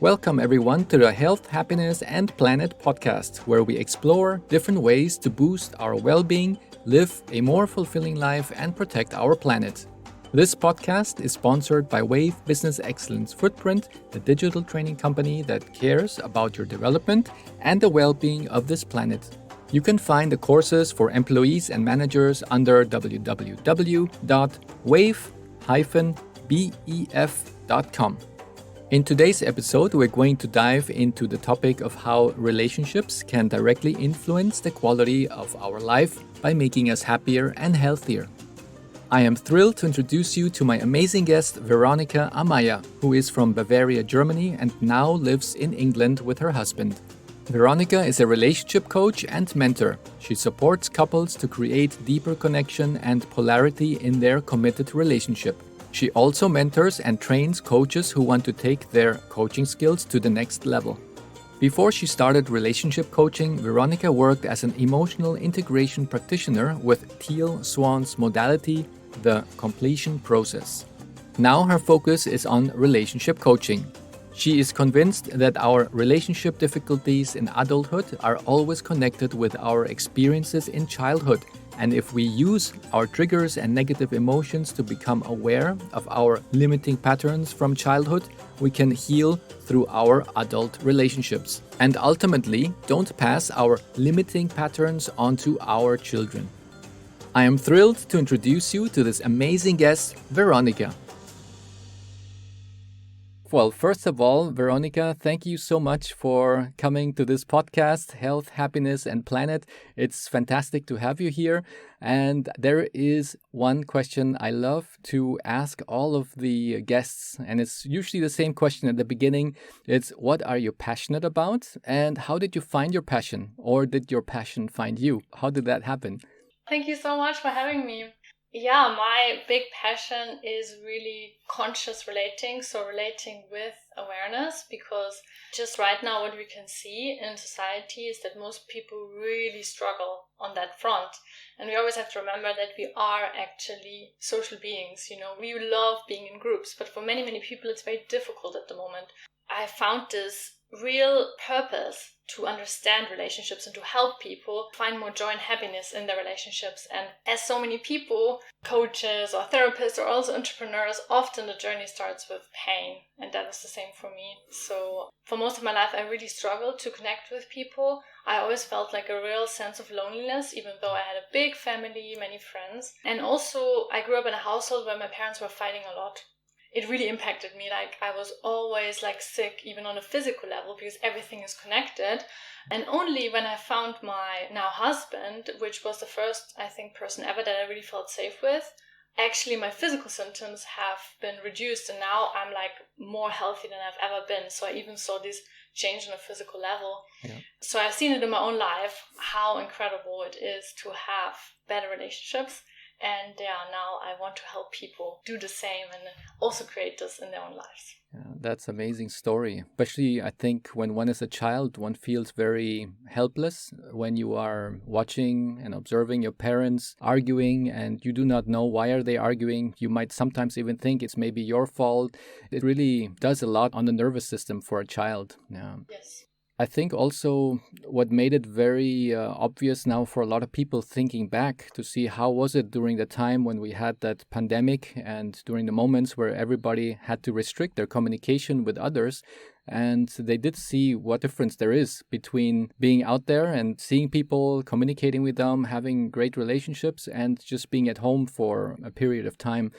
Welcome everyone to the Health, Happiness and Planet podcast, where we explore different ways to boost our well-being, live a more fulfilling life and protect our planet. This podcast is sponsored by Wave Business Excellence Footprint, the digital training company that cares about your development and the well-being of this planet. You can find the courses for employees and managers under www.wave-bef.com. In today's episode, we're going to dive into the topic of how relationships can directly influence the quality of our life by making us happier and healthier. I am thrilled to introduce you to my amazing guest, Veronika Amaya, who is from Bavaria Germany and now lives in England with her husband. Veronika is a relationship coach and mentor. She supports couples to create deeper connection and polarity in their committed relationship. She also mentors and trains coaches who want to take their coaching skills to the next level. Before she started relationship coaching, Veronika worked as an emotional integration practitioner with Teal Swan's modality, the completion process. Now her focus is on relationship coaching. She is convinced that our relationship difficulties in adulthood are always connected with our experiences in childhood. And if we use our triggers and negative emotions to become aware of our limiting patterns from childhood, we can heal through our adult relationships and ultimately don't pass our limiting patterns onto our children. I am thrilled to introduce you to this amazing guest, Veronika. Well, first of all, Veronika, thank you so much for coming to this podcast, Health, Happiness and Planet. It's fantastic to have you here. And there is one question I love to ask all of the guests, and it's usually the same question at the beginning. It's what are you passionate about and how did you find your passion, or did your passion find you? How did that happen? Thank you so much for having me. Yeah, my big passion is really conscious relating, so relating with awareness, because just right now what we can see in society is that most people really struggle on that front. And we always have to remember that we are actually social beings, we love being in groups, but for many, many people it's very difficult at the moment. I found this real purpose to understand relationships and to help people find more joy and happiness in their relationships. And as so many people, coaches or therapists or also entrepreneurs, often the journey starts with pain. And that was the same for me. So for most of my life, I really struggled to connect with people. I always felt like a real sense of loneliness, even though I had a big family, many friends. And also I grew up in a household where my parents were fighting a lot. It really impacted me. Like I was always sick, even on a physical level, because everything is connected. And only when I found my now husband, which was the first, I think, person ever that I really felt safe with, actually my physical symptoms have been reduced. And now I'm more healthy than I've ever been. So I even saw this change on a physical level. Yeah. So I've seen it in my own life, how incredible it is to have better relationships. And now I want to help people do the same and also create this in their own lives. Yeah, that's an amazing story. Especially, I think, when one is a child, one feels very helpless when you are watching and observing your parents arguing and you do not know why are they arguing. You might sometimes even think it's maybe your fault. It really does a lot on the nervous system for a child. Yeah. Yes. I think also what made it very obvious now for a lot of people thinking back to see how was it during the time when we had that pandemic and during the moments where everybody had to restrict their communication with others. And they did see what difference there is between being out there and seeing people, communicating with them, having great relationships, and just being at home for a period of time.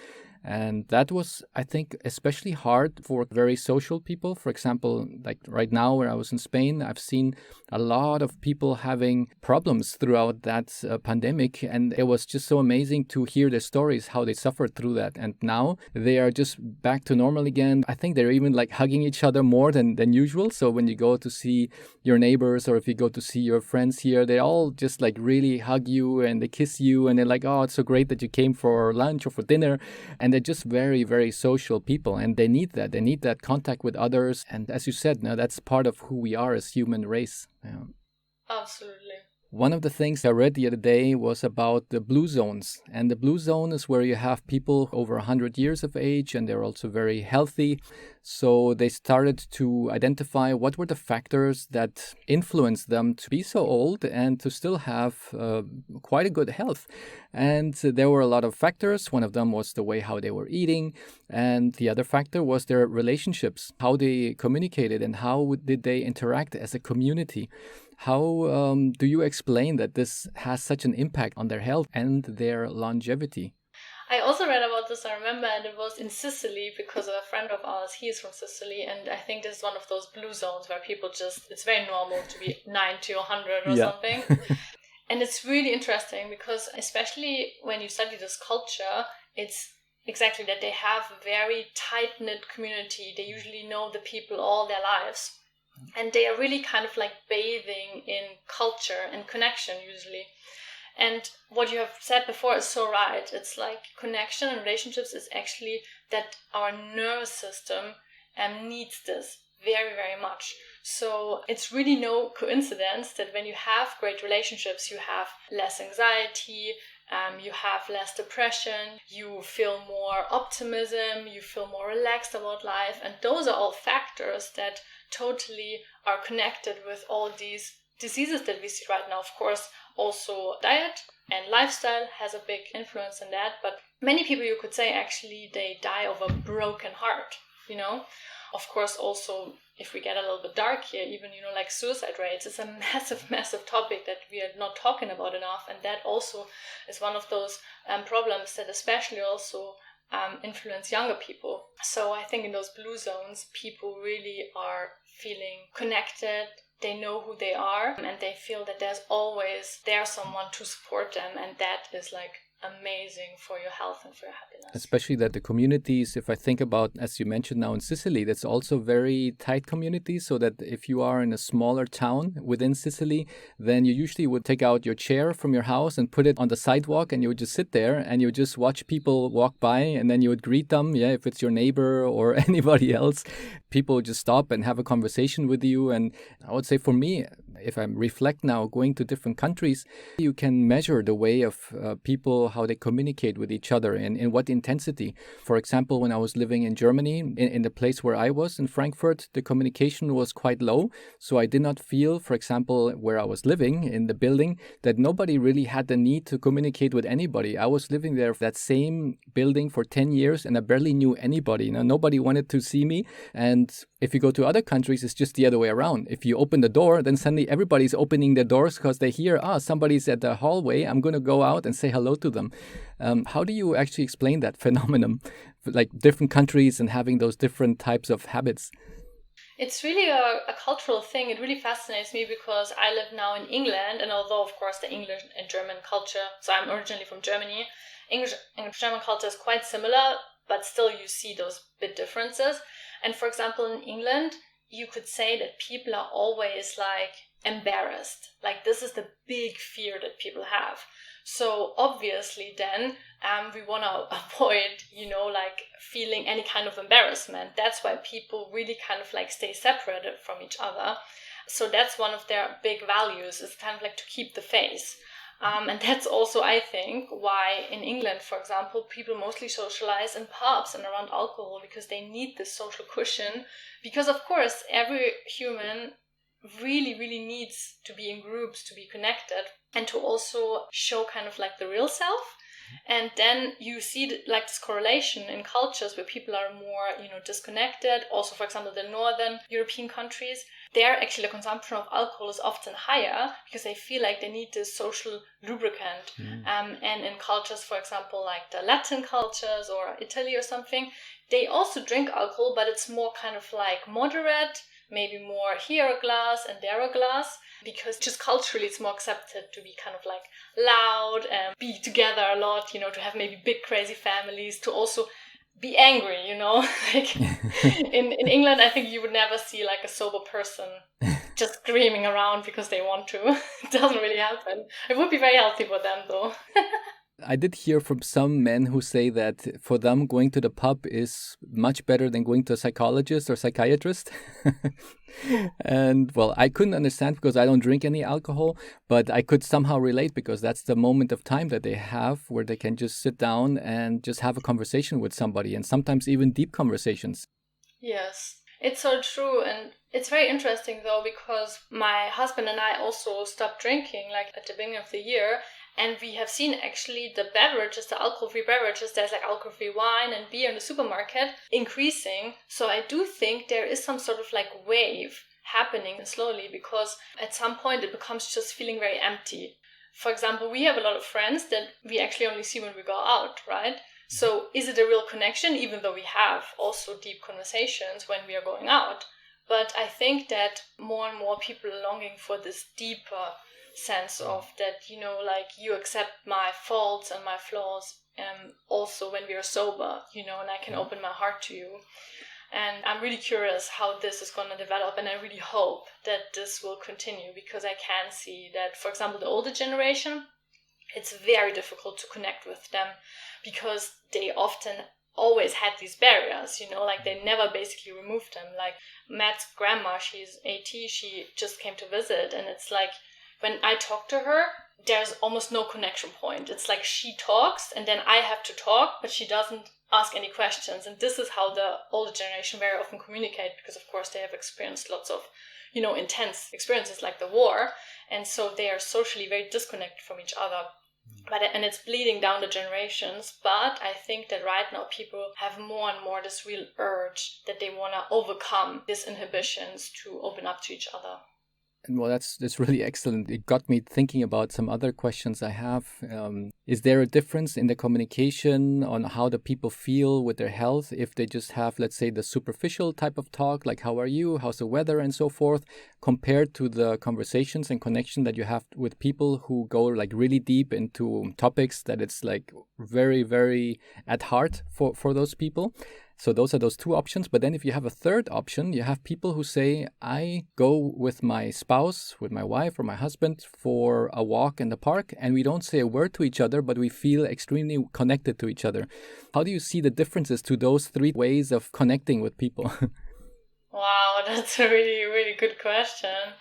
And that was, I think, especially hard for very social people. For example, like right now where I was in Spain, I've seen a lot of people having problems throughout that pandemic. And it was just so amazing to hear their stories, how they suffered through that. And now they are just back to normal again. I think they're even hugging each other more than usual. So when you go to see your neighbors or if you go to see your friends here, they all just really hug you and they kiss you. And they're like, oh, it's so great that you came for lunch or for dinner. And they're just very, very social people, and they need that. They need that contact with others. And as you said, now that's part of who we are as human race. Yeah. Absolutely. One of the things I read the other day was about the blue zones. And the blue zone is where you have people over 100 years of age and they're also very healthy. So they started to identify what were the factors that influenced them to be so old and to still have quite a good health. And there were a lot of factors. One of them was the way how they were eating. And the other factor was their relationships, how they communicated and how did they interact as a community. How do you explain that this has such an impact on their health and their longevity? I also read about this, I remember, and it was in Sicily because of a friend of ours. He is from Sicily, and I think this is one of those blue zones where people it's very normal to be 90 or 100 or something. And it's really interesting because especially when you study this culture, it's exactly that they have a very tight-knit community. They usually know the people all their lives. And they are really kind of like bathing in culture and connection usually. And what you have said before is so right. It's like connection and relationships is actually that our nervous system needs this very, very much. So it's really no coincidence that when you have great relationships, you have less anxiety, you have less depression, you feel more optimism, you feel more relaxed about life. And those are all factors that totally are connected with all these diseases that we see right now. Of course, also diet and lifestyle has a big influence in that. But many people, you could say, actually, they die of a broken heart, you know? Of course, also, if we get a little bit dark here, even, like suicide rates, it's a massive, massive topic that we are not talking about enough. And that also is one of those problems that especially also influence younger people. So I think in those blue zones, people really are feeling connected. They know who they are and they feel that there's someone to support them, and that is like amazing for your health and for your happiness. Especially that the communities, if I think about, as you mentioned now in Sicily, that's also very tight communities, so that if you are in a smaller town within Sicily, then you usually would take out your chair from your house and put it on the sidewalk and you would just sit there and you would just watch people walk by and then you would greet them. Yeah, if it's your neighbor or anybody else, people would just stop and have a conversation with you. And I would say for me, if I reflect now, going to different countries, you can measure the way of people, how they communicate with each other and in what intensity. For example, when I was living in Germany, in the place where I was in Frankfurt, the communication was quite low. So I did not feel, for example, where I was living in the building, that nobody really had the need to communicate with anybody. I was living there, that same building for 10 years, and I barely knew anybody. Nobody wanted to see me. And if you go to other countries, it's just the other way around. If you open the door, then suddenly everybody's opening their doors because they hear, somebody's at the hallway. I'm going to go out and say hello to them. How do you actually explain that phenomenon, like different countries and having those different types of habits? It's really a cultural thing. It really fascinates me because I live now in England, and although, of course, the English and German culture, so I'm originally from Germany, English and German culture is quite similar, but still you see those bit differences. And for example, in England, you could say that people are always like embarrassed. Like this is the big fear that people have. So obviously then we want to avoid, like feeling any kind of embarrassment. That's why people really kind of like stay separated from each other. So that's one of their big values, is kind of like to keep the face. And that's also, I think, why in England, for example, people mostly socialize in pubs and around alcohol, because they need this social cushion. Because, of course, every human really, really needs to be in groups, to be connected, and to also show kind of like the real self. And then you see like this correlation in cultures where people are more, disconnected. Also, for example, the northern European countries, there actually the consumption of alcohol is often higher because they feel like they need this social lubricant. And in cultures, for example, like the Latin cultures or Italy or something, they also drink alcohol, but it's more kind of like moderate, maybe more here a glass and there a glass, because just culturally it's more accepted to be kind of like loud and be together a lot, to have maybe big crazy families, to also be angry, like in England, I think you would never see like a sober person just screaming around because they want to. It doesn't really happen. It would be very healthy for them though. I did hear from some men who say that for them, going to the pub is much better than going to a psychologist or psychiatrist. And well, I couldn't understand because I don't drink any alcohol, but I could somehow relate because that's the moment of time that they have where they can just sit down and just have a conversation with somebody, and sometimes even deep conversations. Yes, it's so true. And it's very interesting though, because my husband and I also stopped drinking like at the beginning of the year. And we have seen actually the beverages, the alcohol-free beverages, there's like alcohol-free wine and beer in the supermarket increasing. So I do think there is some sort of like wave happening slowly, because at some point it becomes just feeling very empty. For example, we have a lot of friends that we actually only see when we go out, right? So is it a real connection, even though we have also deep conversations when we are going out? But I think that more and more people are longing for this deeper sense of that, like you accept my faults and my flaws, also when we are sober, and I can open my heart to you. And I'm really curious how this is going to develop, and I really hope that this will continue, because I can see that, for example, the older generation, it's very difficult to connect with them because they often always had these barriers, like they never basically removed them. Like Matt's grandma, she's 80, she just came to visit, and it's like, when I talk to her, there's almost no connection point. It's like she talks and then I have to talk, but she doesn't ask any questions. And this is how the older generation very often communicate, because of course they have experienced lots of, intense experiences like the war. And so they are socially very disconnected from each other. And it's bleeding down the generations. But I think that right now people have more and more this real urge that they want to overcome these inhibitions to open up to each other. Well, that's really excellent. It got me thinking about some other questions I have. Is there a difference in the communication on how the people feel with their health if they just have, let's say, the superficial type of talk, like how are you, how's the weather, and so forth, compared to the conversations and connection that you have with people who go like really deep into topics that it's like very, very at heart for those people? So those are those two options. But then if you have a third option, you have people who say, I go with my spouse, with my wife or my husband for a walk in the park, and we don't say a word to each other, but we feel extremely connected to each other. How do you see the differences to those three ways of connecting with people? Wow, that's a really, really good question.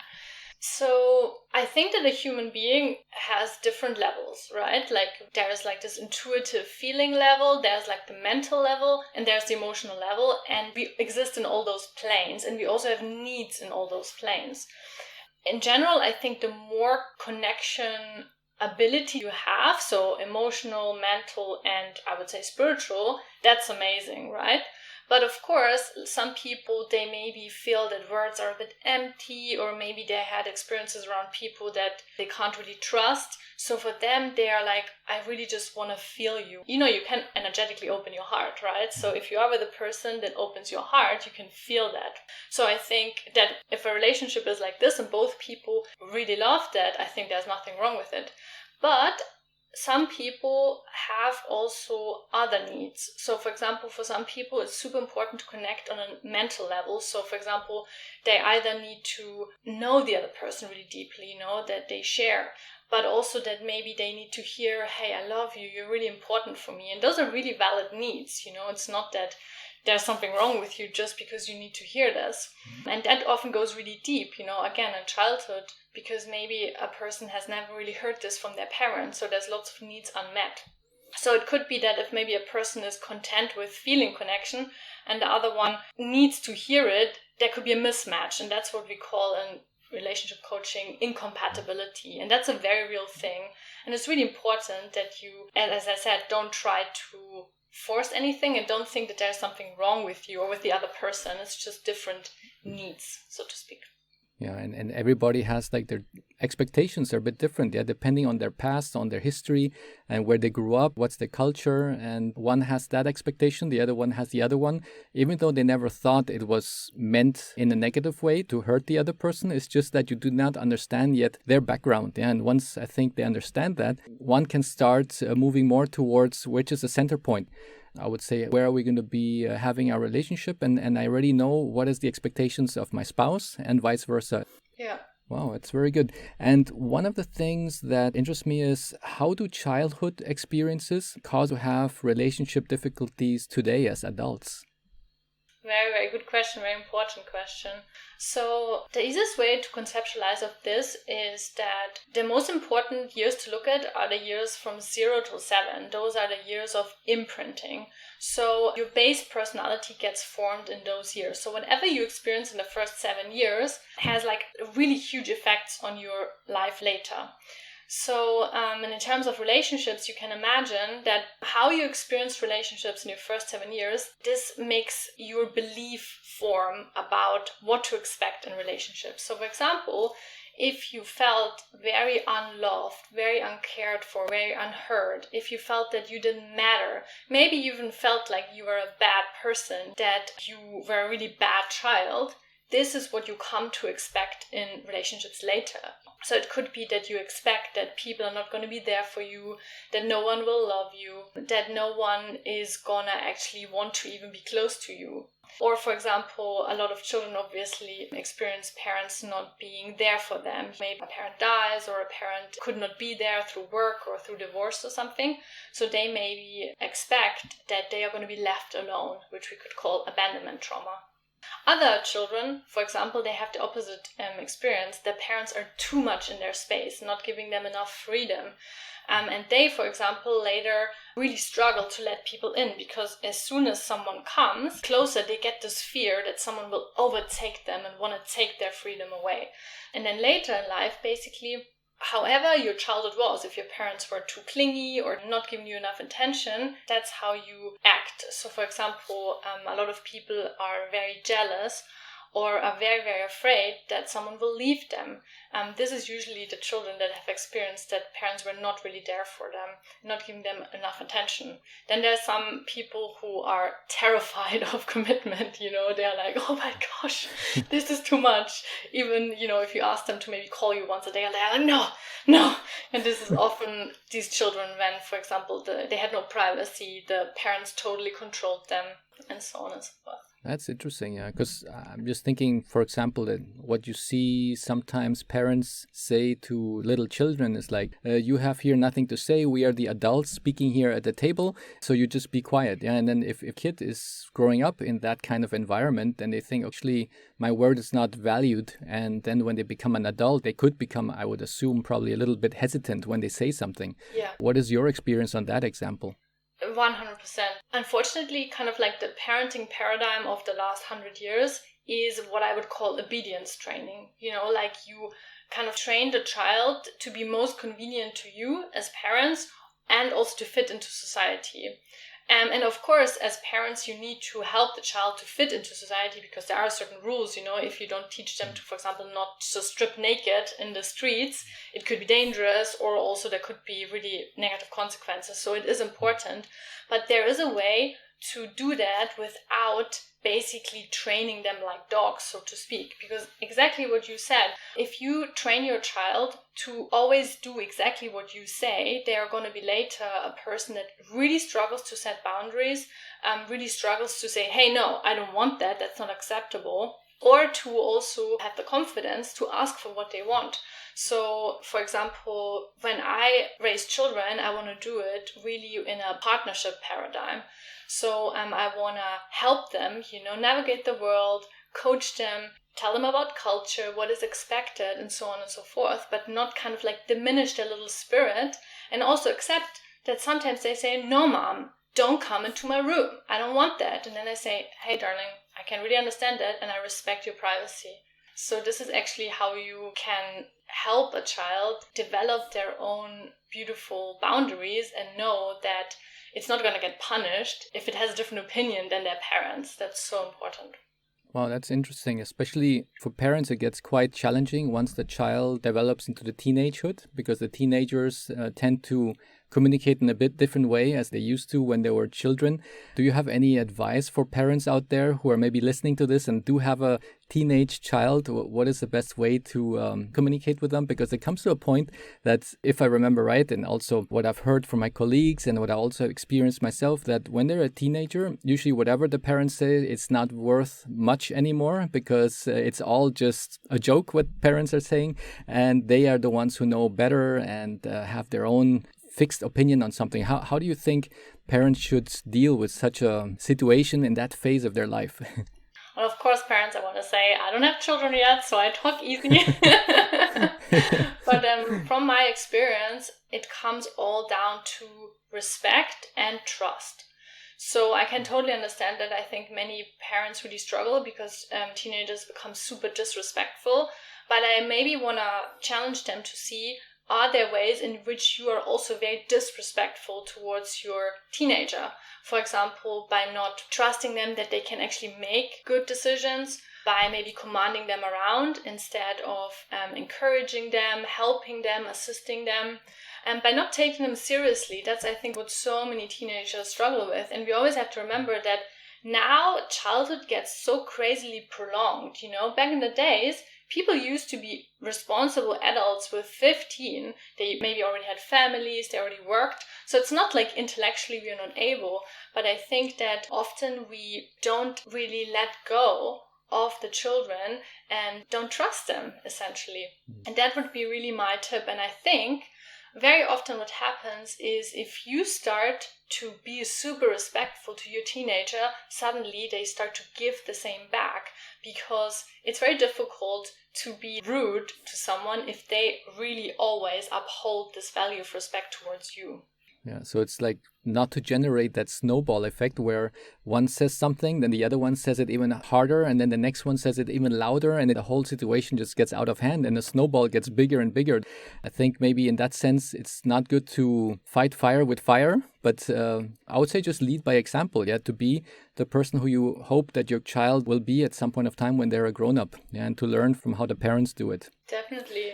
So I think that a human being has different levels, right? Like there's like this intuitive feeling level, there's like the mental level, and there's the emotional level. And we exist in all those planes, and we also have needs in all those planes. In general, I think the more connection ability you have, so emotional, mental, and I would say spiritual, that's amazing, right? But of course, some people, they maybe feel that words are a bit empty, or maybe they had experiences around people that they can't really trust. So for them, they are like, I really just want to feel you. You can energetically open your heart, right? So if you are with a person that opens your heart, you can feel that. So I think that if a relationship is like this and both people really love that, I think there's nothing wrong with it. But some people have also other needs. So for example, for some people, it's super important to connect on a mental level. So for example, they either need to know the other person really deeply, that they share, but also that maybe they need to hear, hey, I love you, you're really important for me. And those are really valid needs. It's not that there's something wrong with you just because you need to hear this. And that often goes really deep, again, in childhood, because maybe a person has never really heard this from their parents. So there's lots of needs unmet. So it could be that if maybe a person is content with feeling connection and the other one needs to hear it, there could be a mismatch. And that's what we call in relationship coaching incompatibility. And that's a very real thing. And it's really important that you, as I said, don't try to force anything and don't think that there's something wrong with you or with the other person. It's just different needs, so to speak. Yeah, and everybody has like their expectations are a bit different, yeah, depending on their past, on their history, and where they grew up, what's the culture. And one has that expectation, the other one has the other one. Even though they never thought it was meant in a negative way to hurt the other person, it's just that you do not understand yet their background. Yeah? And once I think they understand that, one can start moving more towards which is the center point. I would say, where are we going to be having our relationship? And I already know what is the expectations of my spouse and vice versa. Yeah. Wow, it's very good. And one of the things that interests me is, how do childhood experiences cause us to have relationship difficulties today as adults? Very, very good question, very important question. So the easiest way to conceptualize of this is that the most important years to look at are the years from 0 to 7. Those are the years of imprinting. So your base personality gets formed in those years. So whatever you experience in the first 7 years has like really huge effects on your life later. So, and in terms of relationships, you can imagine that how you experience relationships in your first 7 years, this makes your belief form about what to expect in relationships. So, for example, if you felt very unloved, very uncared for, very unheard, if you felt that you didn't matter, maybe you even felt like you were a bad person, that you were a really bad child, this is what you come to expect in relationships later. So it could be that you expect that people are not going to be there for you, that no one will love you, that no one is going to actually want to even be close to you. Or, for example, a lot of children obviously experience parents not being there for them. Maybe a parent dies, or a parent could not be there through work or through divorce or something. So they maybe expect that they are going to be left alone, which we could call abandonment trauma. Other children, for example, they have the opposite experience. Their parents are too much in their space, not giving them enough freedom. And they, for example, later really struggle to let people in, because as soon as someone comes closer, they get this fear that someone will overtake them and want to take their freedom away. And then later in life, basically, however your childhood was, if your parents were too clingy or not giving you enough attention, that's how you act. So, for example, a lot of people are very jealous or are very, very afraid that someone will leave them. This is usually the children that have experienced that parents were not really there for them, not giving them enough attention. Then there are some people who are terrified of commitment, they're like, oh my gosh, this is too much. Even, if you ask them to maybe call you once a day, they're like, no. And this is often these children when, for example, they had no privacy, the parents totally controlled them, and so on and so forth. That's interesting, yeah, because I'm just thinking, for example, that what you see sometimes parents say to little children is like, you have here nothing to say, we are the adults speaking here at the table, so you just be quiet. Yeah, and then if a kid is growing up in that kind of environment, then they think, actually, my word is not valued. And then when they become an adult, they could become, I would assume, probably a little bit hesitant when they say something. Yeah. What is your experience on that example? 100%. Unfortunately, kind of like the parenting paradigm of the last 100 years is what I would call obedience training. Like you kind of train the child to be most convenient to you as parents and also to fit into society. And of course, as parents, you need to help the child to fit into society, because there are certain rules, if you don't teach them to, for example, not to strip naked in the streets, it could be dangerous, or also there could be really negative consequences. So it is important, but there is a way to do that without basically training them like dogs, so to speak. Because exactly what you said, if you train your child to always do exactly what you say, they are going to be later a person that really struggles to set boundaries, really struggles to say, hey, no, I don't want that, that's not acceptable. Or to also have the confidence to ask for what they want. So, for example, when I raise children, I want to do it really in a partnership paradigm. So I want to help them, navigate the world, coach them, tell them about culture, what is expected, and so on and so forth, but not kind of like diminish their little spirit, and also accept that sometimes they say, no, mom, don't come into my room. I don't want that. And then I say, hey, darling, I can really understand that, and I respect your privacy. So this is actually how you can help a child develop their own beautiful boundaries and know that it's not going to get punished if it has a different opinion than their parents. That's so important. Wow, that's interesting. Especially for parents, it gets quite challenging once the child develops into the teenagehood, because the teenagers tend to communicate in a bit different way as they used to when they were children. Do you have any advice for parents out there who are maybe listening to this and do have a teenage child? What is the best way to communicate with them? Because it comes to a point that, if I remember right, and also what I've heard from my colleagues and what I also experienced myself, that when they're a teenager, usually whatever the parents say, it's not worth much anymore, because it's all just a joke what parents are saying, and they are the ones who know better and have their own fixed opinion on something. How do you think parents should deal with such a situation in that phase of their life? Well, of course, parents, I want to say, I don't have children yet, so I talk easy. But from my experience, it comes all down to respect and trust. So I can totally understand that. I think many parents really struggle because teenagers become super disrespectful. But I maybe want to challenge them to see, are there ways in which you are also very disrespectful towards your teenager? For example, by not trusting them that they can actually make good decisions, by maybe commanding them around instead of encouraging them, helping them, assisting them, and by not taking them seriously. That's, I think, what so many teenagers struggle with. And we always have to remember that now childhood gets so crazily prolonged. Back in the days, people used to be responsible adults with 15. They maybe already had families, they already worked. So it's not like intellectually we are not able, but I think that often we don't really let go of the children and don't trust them, essentially. And that would be really my tip. And I think very often what happens is, if you start to be super respectful to your teenager, suddenly they start to give the same back, because it's very difficult to be rude to someone if they really always uphold this value of respect towards you. Yeah, so it's like not to generate that snowball effect where one says something, then the other one says it even harder, and then the next one says it even louder, and the whole situation just gets out of hand and the snowball gets bigger and bigger. I think maybe in that sense, it's not good to fight fire with fire, but I would say just lead by example, to be the person who you hope that your child will be at some point of time when they're a grown-up, and to learn from how the parents do it. Definitely.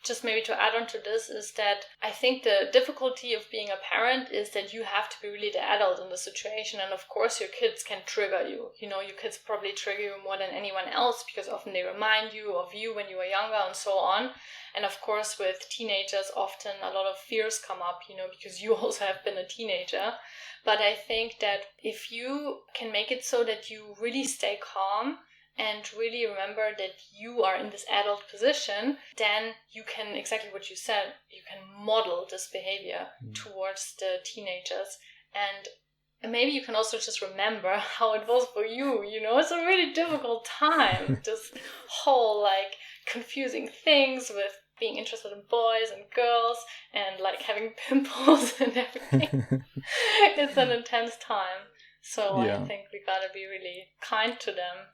Just maybe to add on to this is that I think the difficulty of being a parent is that you have to be really the adult in the situation. And of course, your kids can trigger you. Your kids probably trigger you more than anyone else, because often they remind you of you when you were younger and so on. And of course, with teenagers, often a lot of fears come up, because you also have been a teenager. But I think that if you can make it so that you really stay calm and really remember that you are in this adult position, then you can, exactly what you said, you can model this behavior towards the teenagers. And maybe you can also just remember how it was for you. It's a really difficult time, this whole confusing things with being interested in boys and girls and having pimples and everything. It's an intense time. So I think we gotta be really kind to them.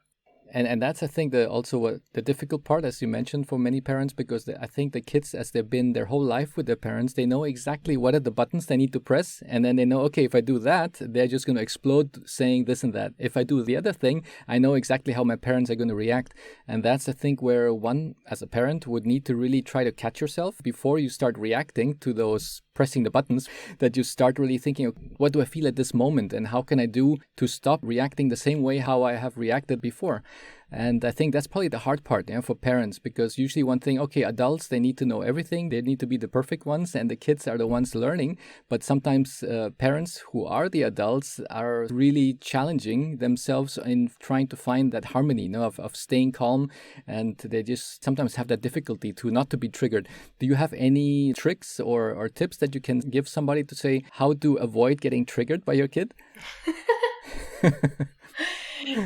And that's, I think, what the difficult part, as you mentioned, for many parents, because I think the kids, as they've been their whole life with their parents, they know exactly what are the buttons they need to press. And then they know, okay, if I do that, they're just going to explode saying this and that. If I do the other thing, I know exactly how my parents are going to react. And that's, I think, where one, as a parent, would need to really try to catch yourself before you start reacting to those pressing the buttons, that you start really thinking, what do I feel at this moment, and how can I do to stop reacting the same way how I have reacted before? And I think that's probably the hard part for parents, because usually one thing, okay, adults, they need to know everything. They need to be the perfect ones, and the kids are the ones learning. But sometimes parents who are the adults are really challenging themselves in trying to find that harmony, of staying calm. And they just sometimes have that difficulty to not to be triggered. Do you have any tricks or tips that you can give somebody to say how to avoid getting triggered by your kid?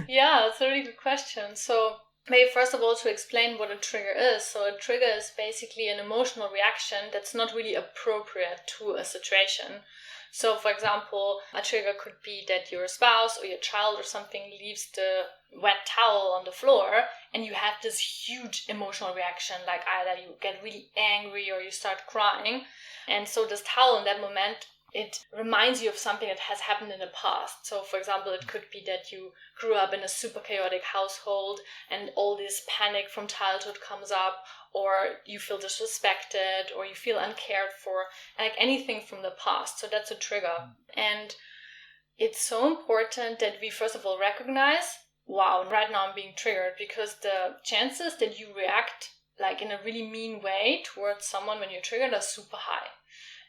Yeah, that's a really good question. So maybe first of all, to explain what a trigger is. So a trigger is basically an emotional reaction that's not really appropriate to a situation. So for example, a trigger could be that your spouse or your child or something leaves the wet towel on the floor and you have this huge emotional reaction, like either you get really angry or you start crying. And so this towel in that moment it reminds you of something that has happened in the past. So, for example, it could be that you grew up in a super chaotic household and all this panic from childhood comes up, or you feel disrespected, or you feel uncared for, like anything from the past. So that's a trigger. And it's so important that we first of all recognize, wow, right now I'm being triggered, because the chances that you react like in a really mean way towards someone when you're triggered are super high.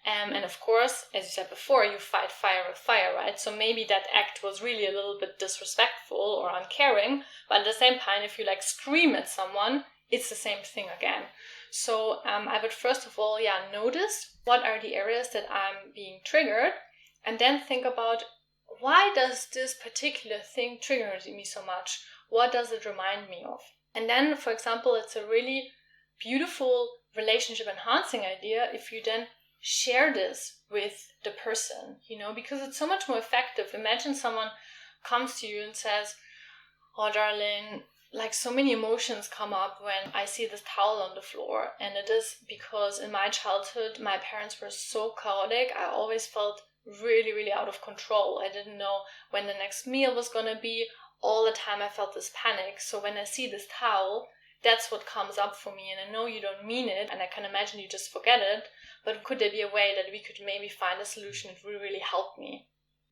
And of course, as you said before, you fight fire with fire, right? So maybe that act was really a little bit disrespectful or uncaring, but at the same time, if you like scream at someone, it's the same thing again. So I would first of all, notice what are the areas that I'm being triggered, and then think about, why does this particular thing trigger me so much? What does it remind me of? And then, for example, it's a really beautiful relationship enhancing idea if you then share this with the person, because it's so much more effective. Imagine someone comes to you and says, oh, darling, like so many emotions come up when I see this towel on the floor. And it is because in my childhood, my parents were so chaotic. I always felt really, really out of control. I didn't know when the next meal was going to be. All the time I felt this panic. So when I see this towel, that's what comes up for me. And I know you don't mean it, and I can imagine you just forget it. But could there be a way that we could maybe find a solution that would really help me?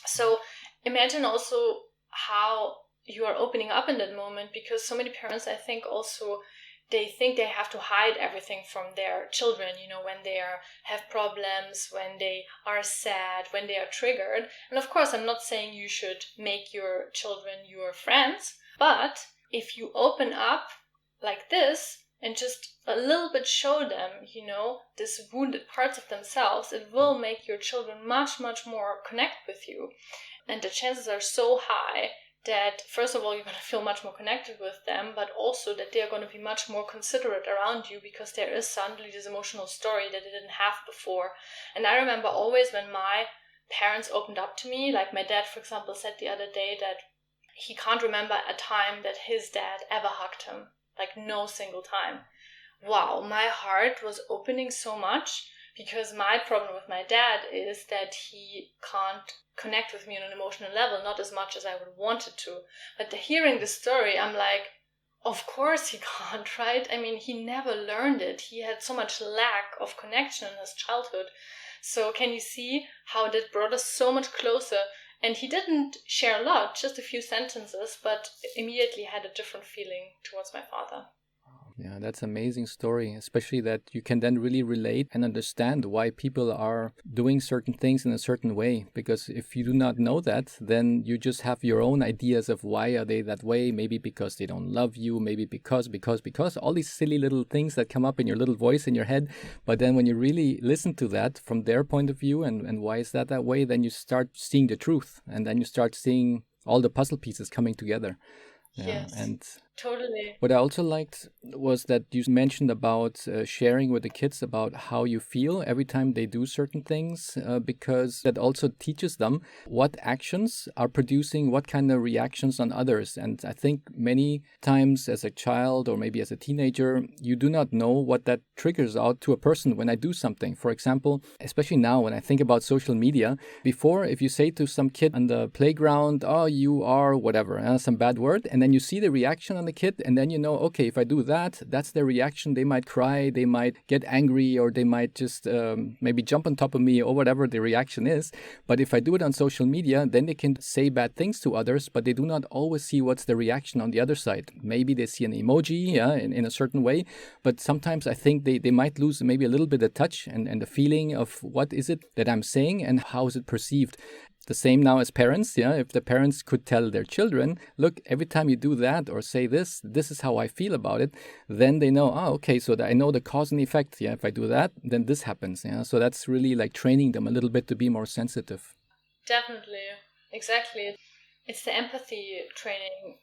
So imagine also how you are opening up in that moment, because so many parents, I think also, they think they have to hide everything from their children, when they have problems, when they are sad, when they are triggered. And of course, I'm not saying you should make your children your friends, but if you open up like this and just a little bit show them, this wounded parts of themselves, it will make your children much, much more connect with you. And the chances are so high that, first of all, you're going to feel much more connected with them, but also that they're going to be much more considerate around you, because there is suddenly this emotional story that they didn't have before. And I remember always when my parents opened up to me, like my dad, for example, said the other day that he can't remember a time that his dad ever hugged him, like no single time. Wow, my heart was opening so much, because my problem with my dad is that he can't connect with me on an emotional level, not as much as I would want it to. But hearing the story, I'm like, of course he can't, right? I mean, he never learned it. He had so much lack of connection in his childhood. So can you see how that brought us so much closer? And he didn't share a lot, just a few sentences, but immediately had a different feeling towards my father. Yeah, that's an amazing story, especially that you can then really relate and understand why people are doing certain things in a certain way. Because if you do not know that, then you just have your own ideas of why are they that way. Maybe because they don't love you, maybe because, all these silly little things that come up in your little voice in your head. But then when you really listen to that from their point of view and why is that way, then you start seeing the truth, and then you start seeing all the puzzle pieces coming together. Yeah, yes, and totally. what I also liked was that you mentioned about sharing with the kids about how you feel every time they do certain things, because that also teaches them what actions are producing what kind of reactions on others. And I think many times as a child or maybe as a teenager, you do not know what that triggers out to a person when I do something. For example, especially now when I think about social media, before if you say to some kid on the playground, oh, you are whatever, some bad word, and then you see the reaction on the kid, and then you know, okay, if I do that, that's their reaction. They might cry, they might get angry, or they might just maybe jump on top of me, or whatever the reaction is. But if I do it on social media, then they can say bad things to others, but they do not always see what's the reaction on the other side. Maybe they see an emoji, in a certain way, but sometimes I think they might lose maybe a little bit of touch and the feeling of what is it that I'm saying and how is it perceived. The same now as parents, if the parents could tell their children, look, every time you do that or say this is how I feel about it, then they know, okay, so I know the cause and effect. If I do that, then this happens. So that's really like training them a little bit to be more sensitive. Definitely, exactly. It's the empathy training,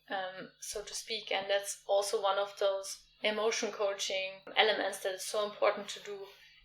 so to speak, and that's also one of those emotion coaching elements that is so important to do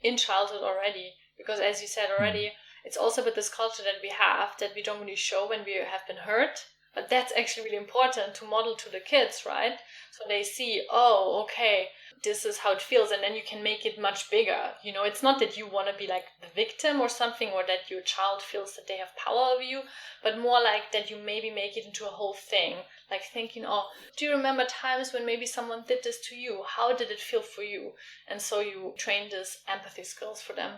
in childhood already, because as you said already, it's also with this culture that we have that we don't really show when we have been hurt, But that's actually really important to model to the kids, right? So they see, oh, okay, this is how it feels, and then you can make it much bigger. It's not that you want to be like the victim or something, or that your child feels that they have power over you, but more like that you maybe make it into a whole thing, like thinking, oh, do you remember times when maybe someone did this to you? How did it feel for you? And so you train this empathy skills for them.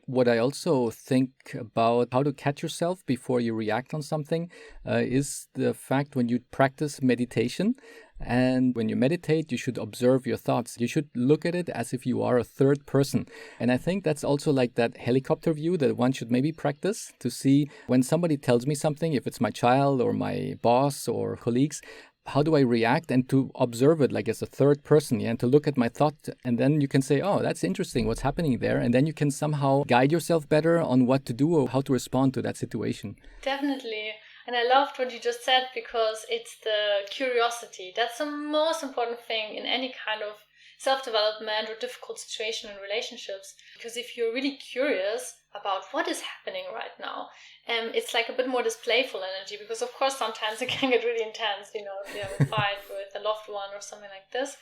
What I also think about how to catch yourself before you react on something is the fact when you practice meditation. And when you meditate, you should observe your thoughts. You should look at it as if you are a third person. And I think that's also like that helicopter view that one should maybe practice to see when somebody tells me something, if it's my child or my boss or colleagues, how do I react, and to observe it like as a third person, yeah, and to look at my thought, and then you can say, oh, that's interesting, what's happening there, and then you can somehow guide yourself better on what to do or how to respond to that situation. Definitely. And I loved what you just said, because it's the curiosity. That's the most important thing in any kind of self-development or difficult situation in relationships. Because if you're really curious about what is happening right now, it's like a bit more this playful energy, because of course sometimes it can get really intense, if you have a fight with a loved one or something like this.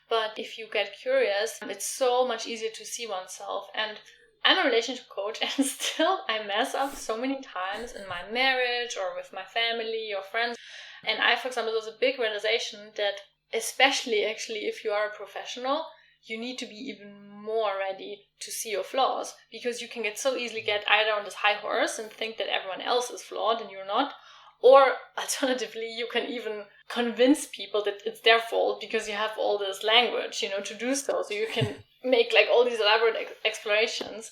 But if you get curious, it's so much easier to see oneself. And I'm a relationship coach, and still I mess up so many times in my marriage or with my family or friends. And for example, there was a big realization that, especially actually if you are a professional, you need to be even more ready to see your flaws, because you can so easily get either on this high horse and think that everyone else is flawed and you're not, or alternatively, you can even convince people that it's their fault because you have all this language, to do so. So you can make like all these elaborate explorations.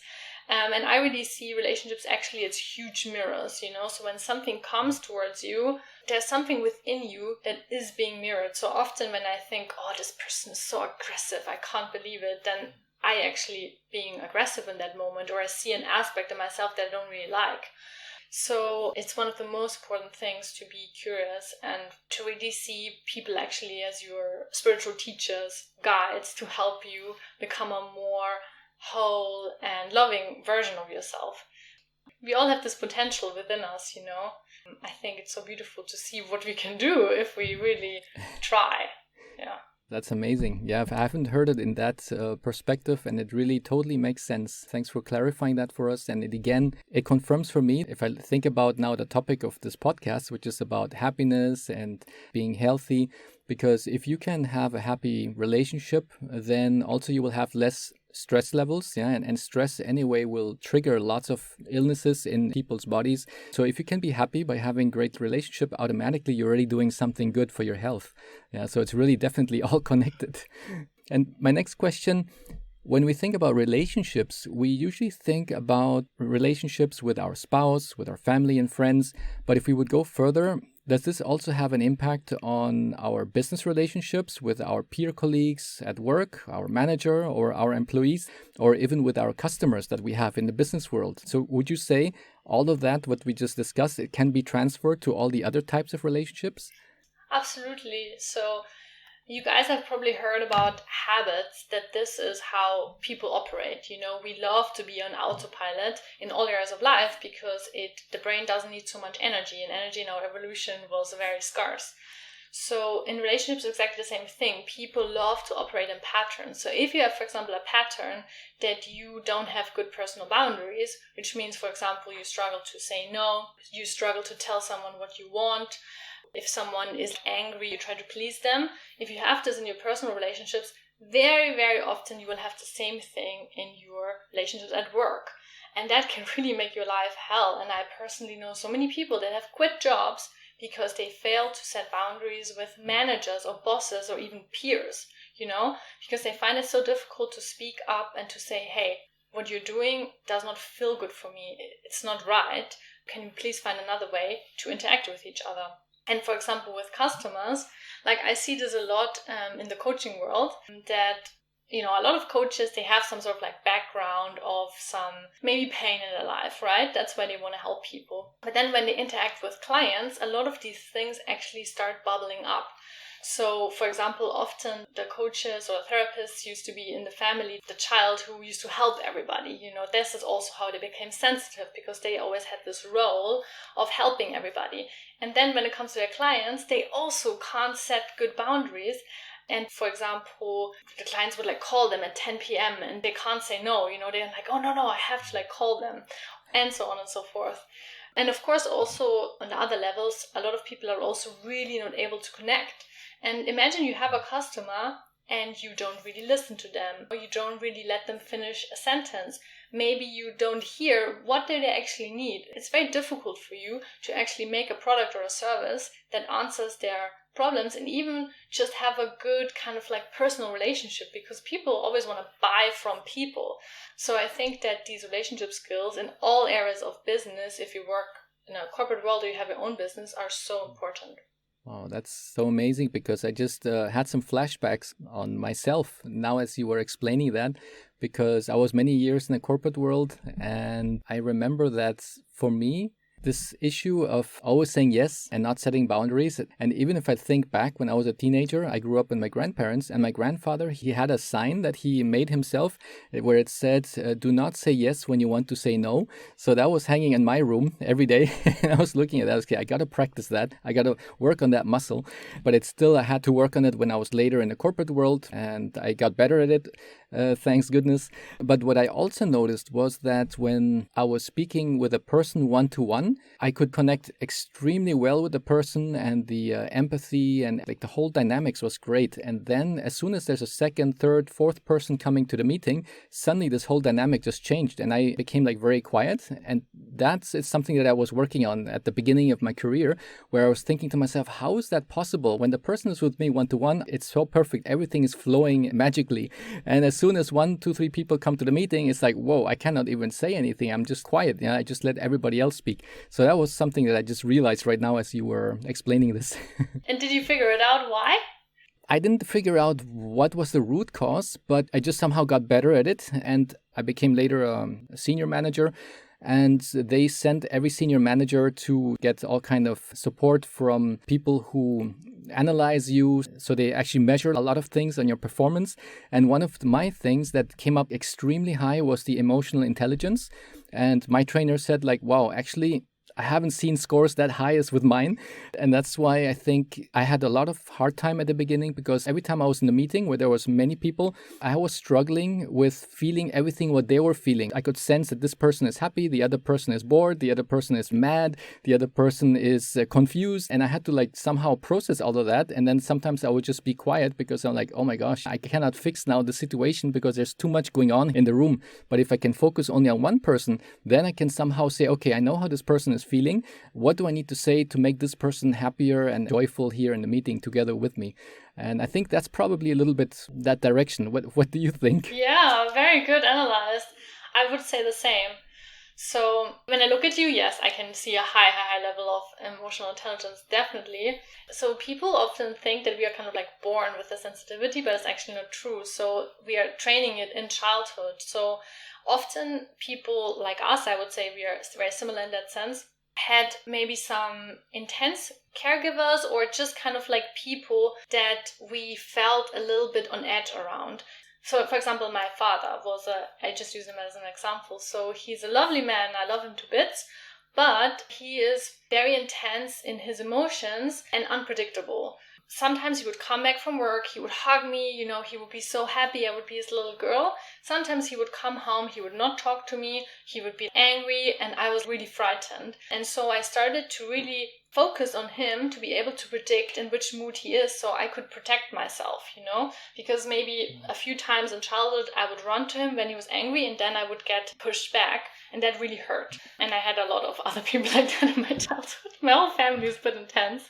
And I really see relationships actually as huge mirrors, So when something comes towards you, there's something within you that is being mirrored. So often when I think, oh, this person is so aggressive, I can't believe it, then I actually being aggressive in that moment, or I see an aspect of myself that I don't really like. So it's one of the most important things to be curious and to really see people actually as your spiritual teachers, guides, to help you become a more whole and loving version of yourself. We all have this potential within us, I think it's so beautiful to see what we can do if we really try. Yeah. That's amazing. Yeah, I haven't heard it in that perspective, and it really totally makes sense. Thanks for clarifying that for us. And it confirms for me, if I think about now the topic of this podcast, which is about happiness and being healthy, because if you can have a happy relationship, then also you will have less stress levels, yeah, and stress anyway will trigger lots of illnesses in people's bodies. So if you can be happy by having great relationship, automatically you're already doing something good for your health. Yeah, so it's really definitely all connected. And my next question, when we think about relationships, we usually think about relationships with our spouse, with our family and friends. But if we would go further, does this also have an impact on our business relationships with our peer colleagues at work, our manager or our employees, or even with our customers that we have in the business world? So would you say all of that, what we just discussed, it can be transferred to all the other types of relationships? Absolutely. So you guys have probably heard about habits, that this is how people operate. We love to be on autopilot in all areas of life because the brain doesn't need so much energy, and energy in our evolution was very scarce. So in relationships, exactly the same thing. People love to operate in patterns. So if you have, for example, a pattern that you don't have good personal boundaries, which means, for example, you struggle to say no, you struggle to tell someone what you want, if someone is angry, you try to please them. If you have this in your personal relationships, very, very often you will have the same thing in your relationships at work. And that can really make your life hell. And I personally know so many people that have quit jobs because they failed to set boundaries with managers or bosses or even peers, because they find it so difficult to speak up and to say, hey, what you're doing does not feel good for me. It's not right. Can you please find another way to interact with each other? And for example, with customers, like I see this a lot in the coaching world, that, a lot of coaches, they have some sort of like background of some maybe pain in their life, right? That's why they want to help people. But then when they interact with clients, a lot of these things actually start bubbling up. So, for example, often the coaches or therapists used to be in the family, the child who used to help everybody. This is also how they became sensitive, because they always had this role of helping everybody. And then when it comes to their clients, they also can't set good boundaries. And for example, the clients would call them at 10 p.m. and they can't say no, they're like, oh, no, I have to call them, and so on and so forth. And of course, also on the other levels, a lot of people are also really not able to connect. And imagine you have a customer and you don't really listen to them, or you don't really let them finish a sentence. Maybe you don't hear what do they actually need. It's very difficult for you to actually make a product or a service that answers their problems and even just have a good kind of personal relationship, because people always want to buy from people. So I think that these relationship skills in all areas of business, if you work in a corporate world or you have your own business, are so important. Oh, that's so amazing, because I just had some flashbacks on myself now as you were explaining that, because I was many years in the corporate world, and I remember that for me, this issue of always saying yes and not setting boundaries. And even if I think back when I was a teenager, I grew up with my grandparents, and my grandfather, he had a sign that he made himself where it said, do not say yes when you want to say no. So that was hanging in my room every day. And I was looking at that. Okay, I got to practice that. I got to work on that muscle. But it's still, I had to work on it when I was later in the corporate world, and I got better at it. Thanks goodness. But what I also noticed was that when I was speaking with a person one-to-one, I could connect extremely well with the person, and the empathy and the whole dynamics was great. And then as soon as there's a second, third, fourth person coming to the meeting, suddenly this whole dynamic just changed, and I became very quiet. And that's something that I was working on at the beginning of my career, where I was thinking to myself, how is that possible? When the person is with me one-to-one, it's so perfect. Everything is flowing magically. And as soon as 1, 2, 3 people come to the meeting, it's whoa, I cannot even say anything. I'm just quiet. I just let everybody else speak. So that was something that I just realized right now as you were explaining this. And did you figure it out why? I didn't figure out what was the root cause, but I just somehow got better at it. And I became later a senior manager. And they sent every senior manager to get all kind of support from people who analyze you. So they actually measure a lot of things on your performance. And one of my things that came up extremely high was the emotional intelligence. And my trainer said wow, actually, I haven't seen scores that high as with mine. And that's why I think I had a lot of hard time at the beginning, because every time I was in a meeting where there was many people, I was struggling with feeling everything what they were feeling. I could sense that this person is happy, the other person is bored, the other person is mad, the other person is confused. And I had to somehow process all of that. And then sometimes I would just be quiet, because I'm oh my gosh, I cannot fix now the situation because there's too much going on in the room. But if I can focus only on one person, then I can somehow say, okay, I know how this person is feeling. What do I need to say to make this person happier and joyful here in the meeting together with me? And I think that's probably a little bit that direction. What do you think? Yeah, very good analyzed. I would say the same. So when I look at you, yes, I can see a high level of emotional intelligence, definitely. So people often think that we are kind of born with the sensitivity, but it's actually not true. So we are training it in childhood. So often people like us, I would say we are very similar in that sense, had maybe some intense caregivers, or just kind of people that we felt a little bit on edge around. So, for example, my father was I just use him as an example. So he's a lovely man. I love him to bits, but he is very intense in his emotions and unpredictable. Sometimes he would come back from work, he would hug me, he would be so happy I would be his little girl. Sometimes he would come home, he would not talk to me, he would be angry, and I was really frightened. And so I started to really focus on him to be able to predict in which mood he is, so I could protect myself, because maybe a few times in childhood I would run to him when he was angry, and then I would get pushed back, and that really hurt. And I had a lot of other people like that in my childhood. My whole family is a bit intense.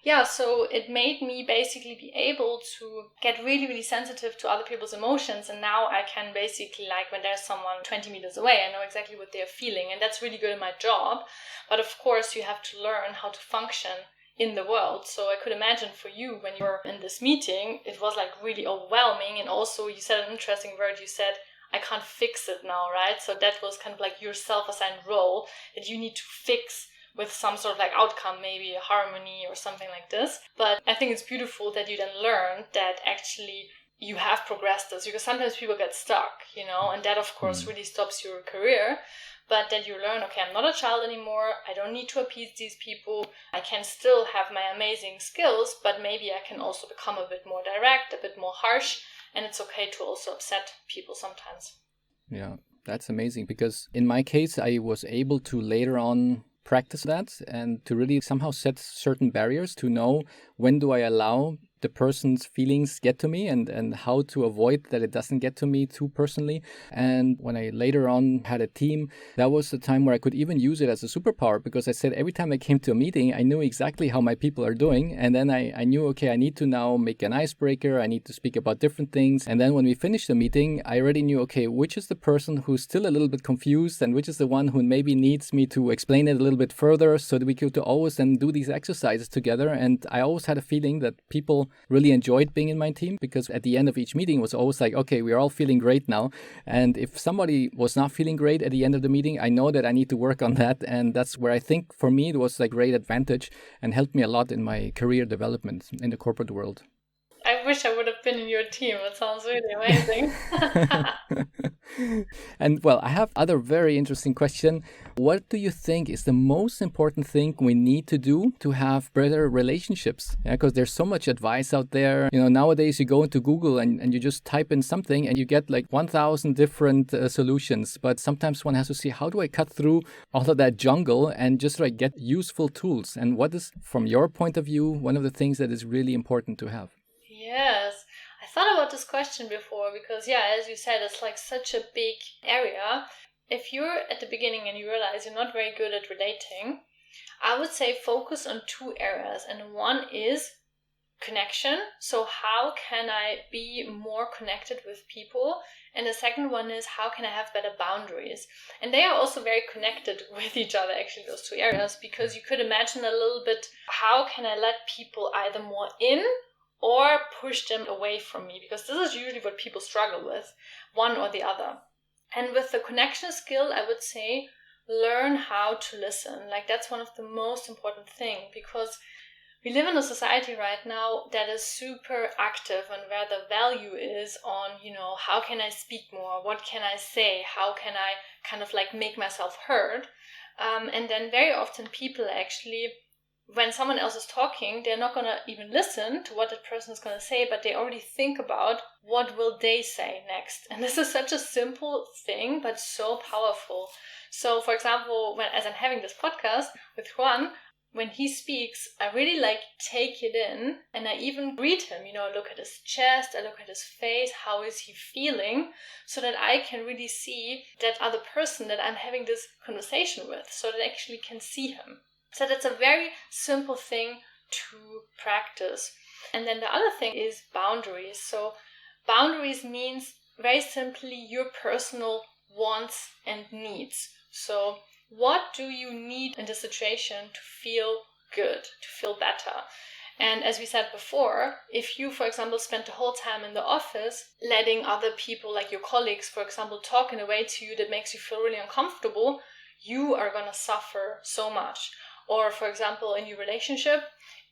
Yeah, so it made me basically be able to get really, really sensitive to other people's emotions. And now I can basically, when there's someone 20 meters away, I know exactly what they're feeling. And that's really good in my job. But of course, you have to learn how to function in the world. So I could imagine for you, when you were in this meeting, it was really overwhelming. And also, you said an interesting word. You said, I can't fix it now, right? So that was kind of your self-assigned role that you need to fix with some sort of like outcome, maybe a harmony or something like this. But I think it's beautiful that you then learn that actually you have progressed this, because sometimes people get stuck, and that of course really stops your career. But then you learn, okay, I'm not a child anymore. I don't need to appease these people. I can still have my amazing skills, but maybe I can also become a bit more direct, a bit more harsh. And it's okay to also upset people sometimes. Yeah, that's amazing, because in my case, I was able to later on practice that and to really somehow set certain barriers to know when do I allow the person's feelings get to me and how to avoid that it doesn't get to me too personally. And when I later on had a team, that was the time where I could even use it as a superpower, because I said every time I came to a meeting, I knew exactly how my people are doing. And then I knew, okay, I need to now make an icebreaker. I need to speak about different things. And then when we finished the meeting, I already knew, okay, which is the person who's still a little bit confused and which is the one who maybe needs me to explain it a little bit further, so that we could always then do these exercises together. And I always had a feeling that people really enjoyed being in my team, because at the end of each meeting was always like, okay, we're all feeling great now. And if somebody was not feeling great at the end of the meeting, I know that I need to work on that. And that's where I think for me it was a great advantage and helped me a lot in my career development in the corporate world. I wish I would have been in your team. It sounds really amazing. And well, I have other very interesting question. What do you think is the most important thing we need to do to have better relationships? Because there's so much advice out there. Nowadays you go into Google and you just type in something and you get like 1,000 different solutions. But sometimes one has to see, how do I cut through all of that jungle and just like get useful tools? And what is, from your point of view, one of the things that is really important to have? Yes, I thought about this question before because, as you said, it's like such a big area. If you're at the beginning and you realize you're not very good at relating, I would say focus on two areas. And one is connection. So how can I be more connected with people? And the second one is, how can I have better boundaries? And they are also very connected with each other, actually, those two areas, because you could imagine a little bit, how can I let people either more in or push them away from me? Because this is usually what people struggle with, one or the other. And with the connection skill, I would say, learn how to listen. Like, that's one of the most important things, because we live in a society right now that is super active and where the value is on, how can I speak more? What can I say? How can I kind of like make myself heard? And then very often people actually, when someone else is talking, they're not going to even listen to what that person is going to say, but they already think about what will they say next. And this is such a simple thing, but so powerful. So, for example, as I'm having this podcast with Juan, when he speaks, I really take it in, and I even greet him, I look at his chest, I look at his face, how is he feeling, so that I can really see that other person that I'm having this conversation with, so that I actually can see him. So that's a very simple thing to practice. And then the other thing is boundaries. So boundaries means very simply your personal wants and needs. So what do you need in this situation to feel good, to feel better? And as we said before, if you, for example, spend the whole time in the office letting other people, like your colleagues, for example, talk in a way to you that makes you feel really uncomfortable, you are going to suffer so much. Or, for example, in your relationship,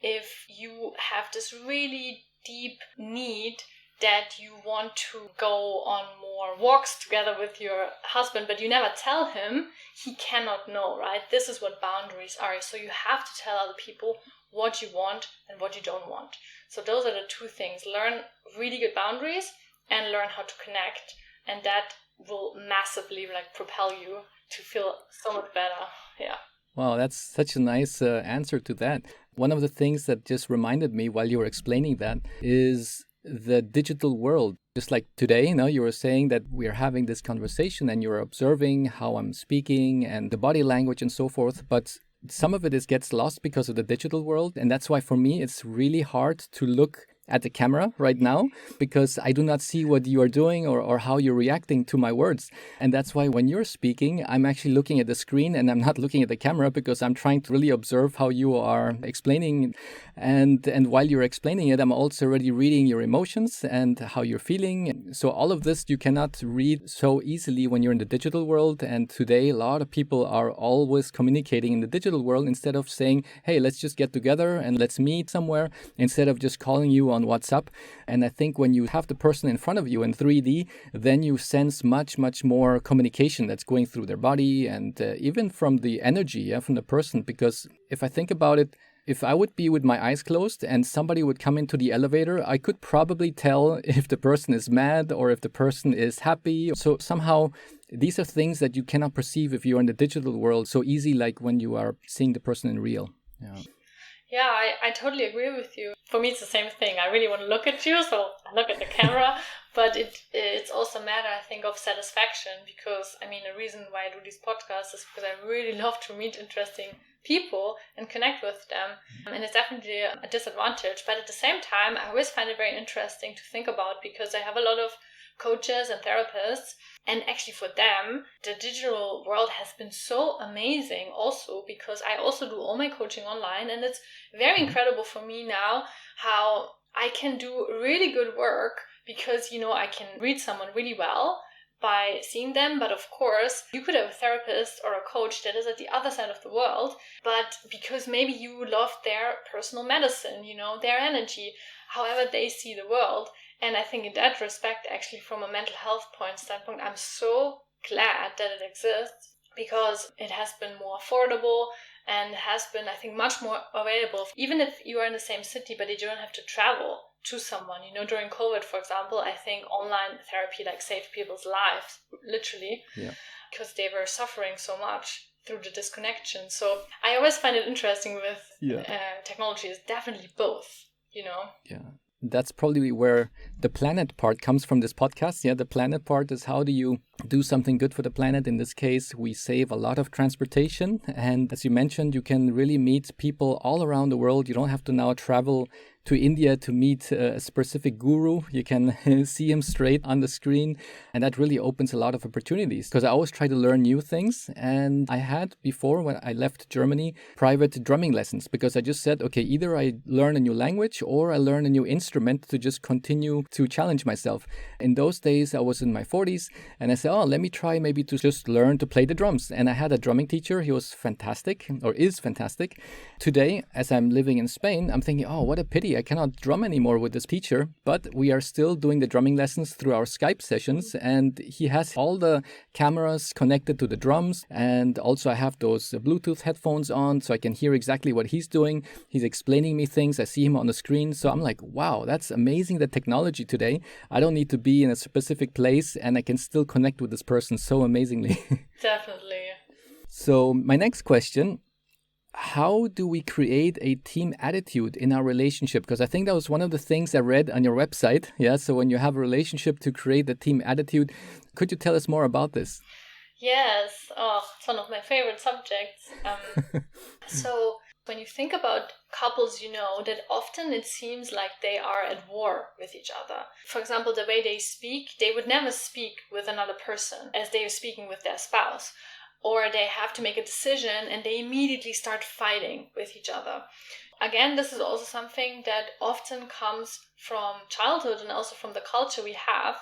if you have this really deep need that you want to go on more walks together with your husband, but you never tell him, he cannot know, right? This is what boundaries are. So you have to tell other people what you want and what you don't want. So those are the two things. Learn really good boundaries and learn how to connect. And that will massively propel you to feel so much better. Yeah. Wow, that's such a nice answer to that. One of the things that just reminded me while you were explaining that is the digital world. Just like today, you were saying that we're having this conversation and you're observing how I'm speaking and the body language and so forth. But some of it gets lost because of the digital world. And that's why for me, it's really hard to look at the camera right now because I do not see what you are doing or how you're reacting to my words. And that's why when you're speaking, I'm actually looking at the screen and I'm not looking at the camera because I'm trying to really observe how you are explaining. And while you're explaining it, I'm also already reading your emotions and how you're feeling. So all of this you cannot read so easily when you're in the digital world. And today, a lot of people are always communicating in the digital world instead of saying, hey, let's just get together and let's meet somewhere, instead of just calling you on WhatsApp. And I think when you have the person in front of you in 3D, then you sense much, much more communication that's going through their body and even from the energy from the person. Because if I think about it, if I would be with my eyes closed and somebody would come into the elevator, I could probably tell if the person is mad or if the person is happy. So somehow these are things that you cannot perceive if you're in the digital world so easy, like when you are seeing the person in real. Yeah. Yeah, I totally agree with you. For me, it's the same thing. I really want to look at you, so I look at the camera. But it's also a matter, I think, of satisfaction because, I mean, the reason why I do these podcasts is because I really love to meet interesting people and connect with them. And it's definitely a disadvantage. But at the same time, I always find it very interesting to think about because I have a lot of coaches and therapists. And actually for them, the digital world has been so amazing also because I also do all my coaching online. And it's very incredible for me now how I can do really good work because, you know, I can read someone really well by seeing them. But of course, you could have a therapist or a coach that is at the other side of the world. But because maybe you love their personal medicine, you know, their energy, however they see the world. And I think in that respect, actually, from a mental health standpoint, I'm so glad that it exists because it has been more affordable and has been, I think, much more available. Even if you are in the same city, but you don't have to travel to someone. You know, during COVID, for example, I think online therapy like saved people's lives, literally, because they were suffering so much through the disconnection. So I always find it interesting with technology is definitely both, you know? Yeah. That's probably where the planet part comes from this podcast. Yeah, the planet part is how do you do something good for the planet? In this case, we save a lot of transportation. And as you mentioned, you can really meet people all around the world. You don't have to now travel to India to meet a specific guru. You can see him straight on the screen. And that really opens a lot of opportunities because I always try to learn new things. And I had before, when I left Germany, private drumming lessons because I just said, okay, either I learn a new language or I learn a new instrument to just continue to challenge myself. In those days, I was in my 40s and I said, oh, let me try maybe to just learn to play the drums. And I had a drumming teacher. He was fantastic or is fantastic. Today, as I'm living in Spain, I'm thinking, oh, what a pity. I cannot drum anymore with this teacher, but we are still doing the drumming lessons through our Skype sessions. And he has all the cameras connected to the drums. And also I have those Bluetooth headphones on so I can hear exactly what he's doing. He's explaining me things. I see him on the screen. So I'm like, wow, that's amazing, the technology today. I don't need to be in a specific place and I can still connect with this person so amazingly. Definitely. So my next question, how do we create a team attitude in our relationship? Because I think that was one of the things I read on your website. Yeah. So when you have a relationship to create the team attitude, could you tell us more about this? Yes. Oh, it's one of my favorite subjects. So when you think about couples, you know that often it seems like they are at war with each other. For example, the way they speak, they would never speak with another person as they are speaking with their spouse. Or they have to make a decision and they immediately start fighting with each other. Again, this is also something that often comes from childhood and also from the culture we have,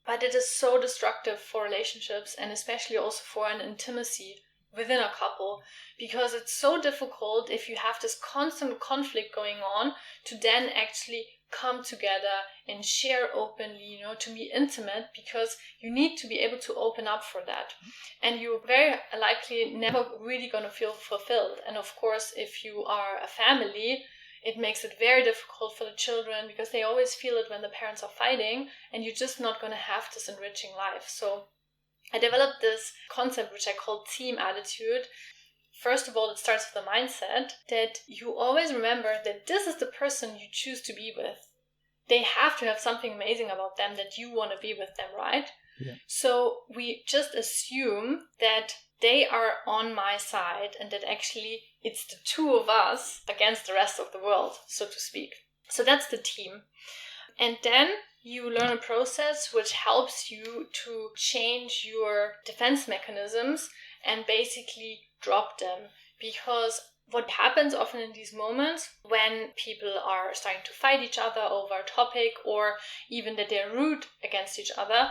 but it is so destructive for relationships and especially also for an intimacy within a couple because it's so difficult if you have this constant conflict going on to then actually come together and share openly, you know, to be intimate because you need to be able to open up for that. And you're very likely never really going to feel fulfilled. And of course, if you are a family, it makes it very difficult for the children because they always feel it when the parents are fighting and you're just not going to have this enriching life. So I developed this concept which I call team attitude. First of all, it starts with the mindset that you always remember that this is the person you choose to be with. They have to have something amazing about them that you want to be with them, right? Yeah. So we just assume that they are on my side and that actually it's the two of us against the rest of the world, so to speak. So that's the team. And then you learn a process which helps you to change your defense mechanisms and basically drop them. Because what happens often in these moments when people are starting to fight each other over a topic, or even that they're rude against each other,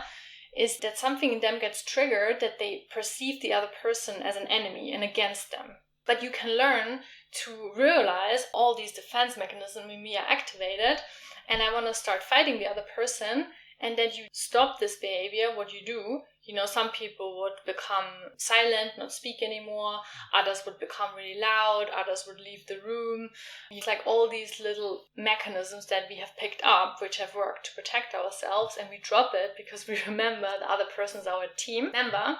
is that something in them gets triggered, that they perceive the other person as an enemy and against them. But you can learn to realize all these defense mechanisms in me are activated, and I want to start fighting the other person, and then you stop this behavior. What you do, some people would become silent, not speak anymore. Others would become really loud. Others would leave the room. It's like all these little mechanisms that we have picked up, which have worked to protect ourselves, and we drop it because we remember the other person's our team member.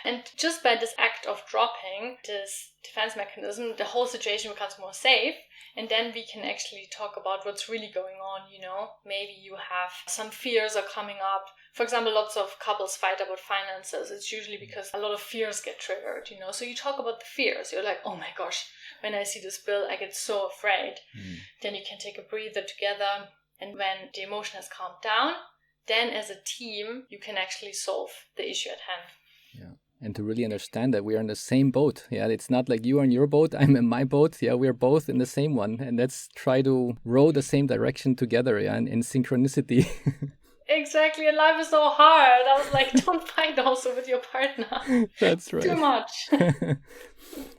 And just by this act of dropping this defense mechanism, the whole situation becomes more safe. And then we can actually talk about what's really going on, Maybe you have some fears are coming up. For example, lots of couples fight about finances. It's usually because a lot of fears get triggered, So you talk about the fears. You're like, oh my gosh, when I see this bill, I get so afraid. Then you can take a breather together. And when the emotion has calmed down, then as a team, you can actually solve the issue at hand. Yeah. And to really understand that we are in the same boat. Yeah, it's not like you are in your boat, I'm in my boat. Yeah, we're both in the same one. And let's try to row the same direction together, yeah, in synchronicity. Exactly, and life is so hard. I was like, don't fight also with your partner. That's right. Too much.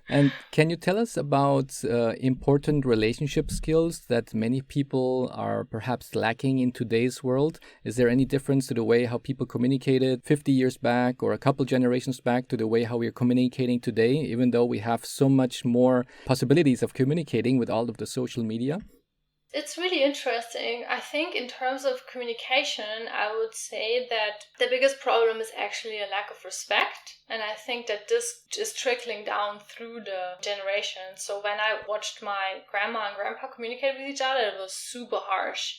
And can you tell us about important relationship skills that many people are perhaps lacking in today's world? Is there any difference to the way how people communicated 50 years back or a couple generations back to the way how we are communicating today, even though we have so much more possibilities of communicating with all of the social media? It's really interesting. I think in terms of communication, I would say that the biggest problem is actually a lack of respect. And I think that this is trickling down through the generations. So when I watched my grandma and grandpa communicate with each other, it was super harsh,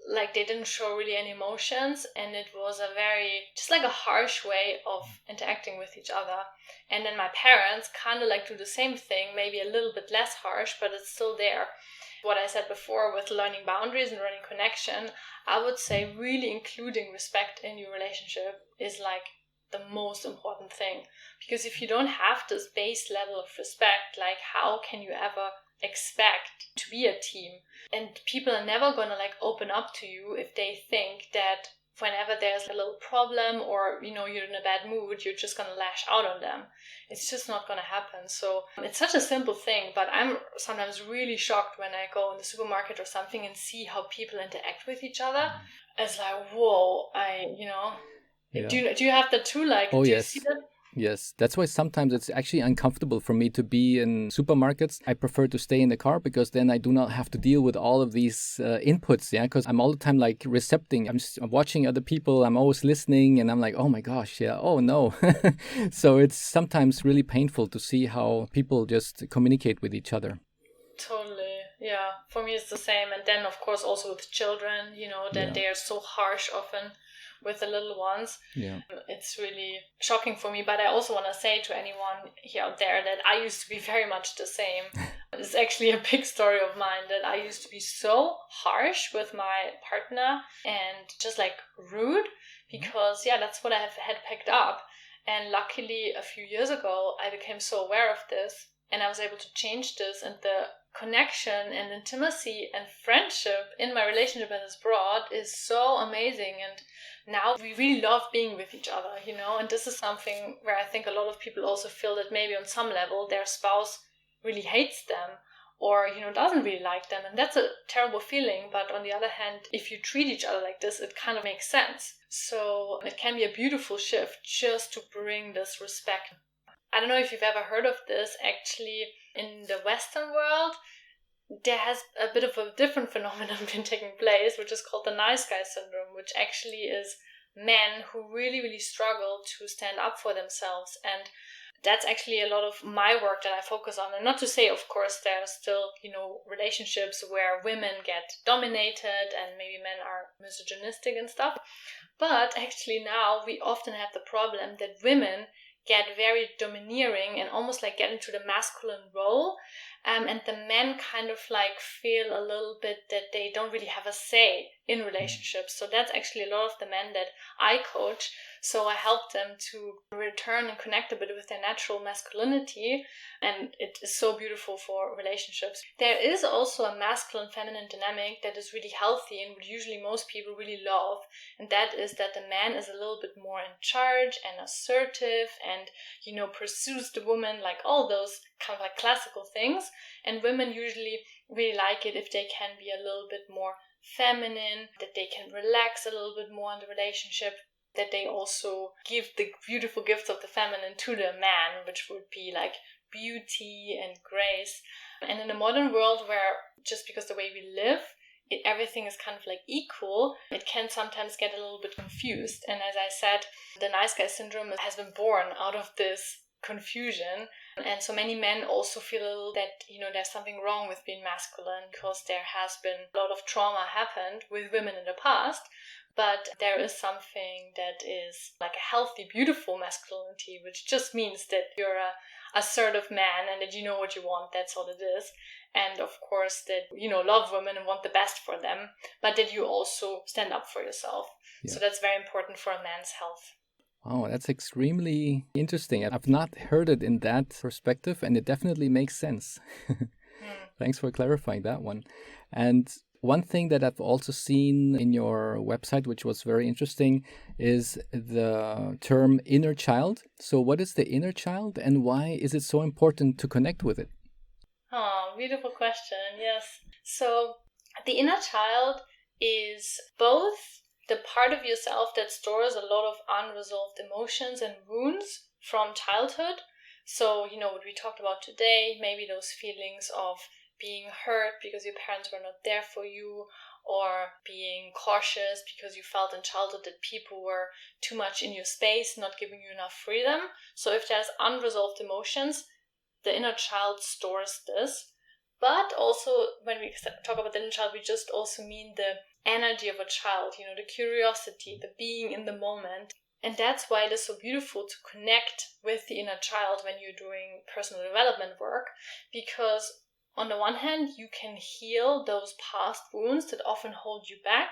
Like they didn't show really any emotions, and it was just like a harsh way of interacting with each other. And then my parents kind of like do the same thing, maybe a little bit less harsh, but it's still there. What I said before with learning boundaries and learning connection, I would say really including respect in your relationship is like the most important thing. Because if you don't have this base level of respect, like how can you ever expect to be a team? And people are never going to like open up to you if they think that whenever there's a little problem or, you're in a bad mood, you're just going to lash out on them. It's just not going to happen. So it's such a simple thing, but I'm sometimes really shocked when I go in the supermarket or something and see how people interact with each other. It's like, whoa, Yeah. Do you have that too? Like, oh, do yes. you see that? Yes, that's why sometimes it's actually uncomfortable for me to be in supermarkets. I prefer to stay in the car because then I do not have to deal with all of these inputs. Yeah, because I'm all the time like recepting. I'm watching other people. I'm always listening, and I'm like, oh my gosh, yeah, oh no. So it's sometimes really painful to see how people just communicate with each other. Totally. Yeah. For me, it's the same. And then, of course, also with children, that they are so harsh often with the little ones. Yeah. It's really shocking for me. But I also want to say to anyone here out there that I used to be very much the same. It's actually a big story of mine that I used to be so harsh with my partner and just like rude because, that's what I had picked up. And luckily, a few years ago, I became so aware of this and I was able to change this, and the connection and intimacy and friendship in my relationship that is brought is so amazing. And now we really love being with each other, and this is something where I think a lot of people also feel that maybe on some level their spouse really hates them or, doesn't really like them. And that's a terrible feeling. But on the other hand, if you treat each other like this, it kind of makes sense. So it can be a beautiful shift just to bring this respect. I don't know if you've ever heard of this. Actually, in the Western world, there has a bit of a different phenomenon been taking place, which is called the nice guy syndrome, which actually is men who really, really struggle to stand up for themselves. And that's actually a lot of my work that I focus on. And not to say, of course, there are still, relationships where women get dominated and maybe men are misogynistic and stuff. But actually now we often have the problem that women get very domineering and almost like get into the masculine role. And the men kind of like feel a little bit that they don't really have a say in relationships. So that's actually a lot of the men that I coach. So I help them to return and connect a bit with their natural masculinity, and it is so beautiful for relationships. There is also a masculine feminine dynamic that is really healthy and what usually most people really love, and that is that the man is a little bit more in charge and assertive and, pursues the woman, like all those kind of like classical things. And women usually really like it if they can be a little bit more feminine, that they can relax a little bit more in the relationship, that they also give the beautiful gifts of the feminine to the man, which would be like beauty and grace. And in a modern world where, just because the way we live, everything is kind of like equal, it can sometimes get a little bit confused. And as I said, the nice guy syndrome has been born out of this confusion. And so many men also feel that, there's something wrong with being masculine because there has been a lot of trauma happened with women in the past. But there is something that is like a healthy, beautiful masculinity, which just means that you're a assertive man and that you know what you want. That's all it is. And of course that, love women and want the best for them, but that you also stand up for yourself. Yeah. So that's very important for a man's health. Oh, that's extremely interesting. I've not heard it in that perspective, and it definitely makes sense. Thanks for clarifying that one. And one thing that I've also seen in your website, which was very interesting, is the term inner child. So what is the inner child and why is it so important to connect with it? Oh, beautiful question. Yes. So the inner child is both the part of yourself that stores a lot of unresolved emotions and wounds from childhood. So, what we talked about today, maybe those feelings of being hurt because your parents were not there for you, or being cautious because you felt in childhood that people were too much in your space, not giving you enough freedom. So if there's unresolved emotions, the inner child stores this. But also, when we talk about the inner child, we just also mean the energy of a child, the curiosity, the being in the moment. And that's why it is so beautiful to connect with the inner child when you're doing personal development work, because on the one hand, you can heal those past wounds that often hold you back.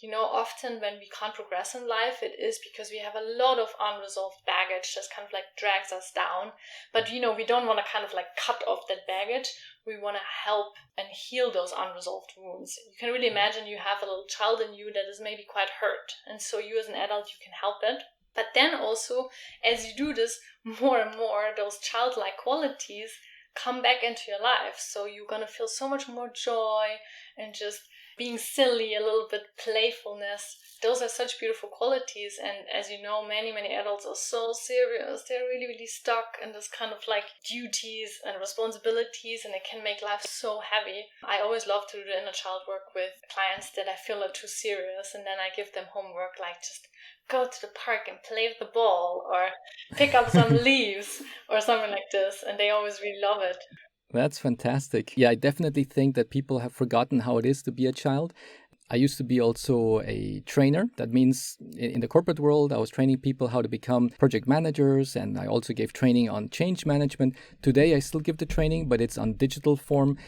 Often when we can't progress in life, it is because we have a lot of unresolved baggage that kind of like drags us down. But, we don't want to kind of like cut off that baggage. We want to help and heal those unresolved wounds. You can really imagine you have a little child in you that is maybe quite hurt. And so you as an adult, you can help it. But then also, as you do this more and more, those childlike qualities come back into your life. So you're going to feel so much more joy and just being silly, a little bit playfulness. Those are such beautiful qualities. And as you know, many, many adults are so serious. They're really, really stuck in this kind of like duties and responsibilities, and it can make life so heavy. I always love to do the inner child work with clients that I feel are too serious, and then I give them homework like just go to the park and play with the ball or pick up some leaves or something like this, and they always really love it. That's fantastic. Yeah, I definitely think that people have forgotten how it is to be a child. I used to be also a trainer. That means in the corporate world, I was training people how to become project managers, and I also gave training on change management. Today, I still give the training, but it's on digital form.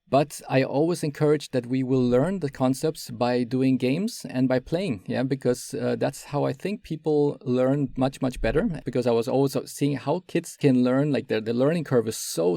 But I always encourage that we will learn the concepts by doing games and by playing, because that's how I think people learn much, much better. Because I was always seeing how kids can learn, like the learning curve is so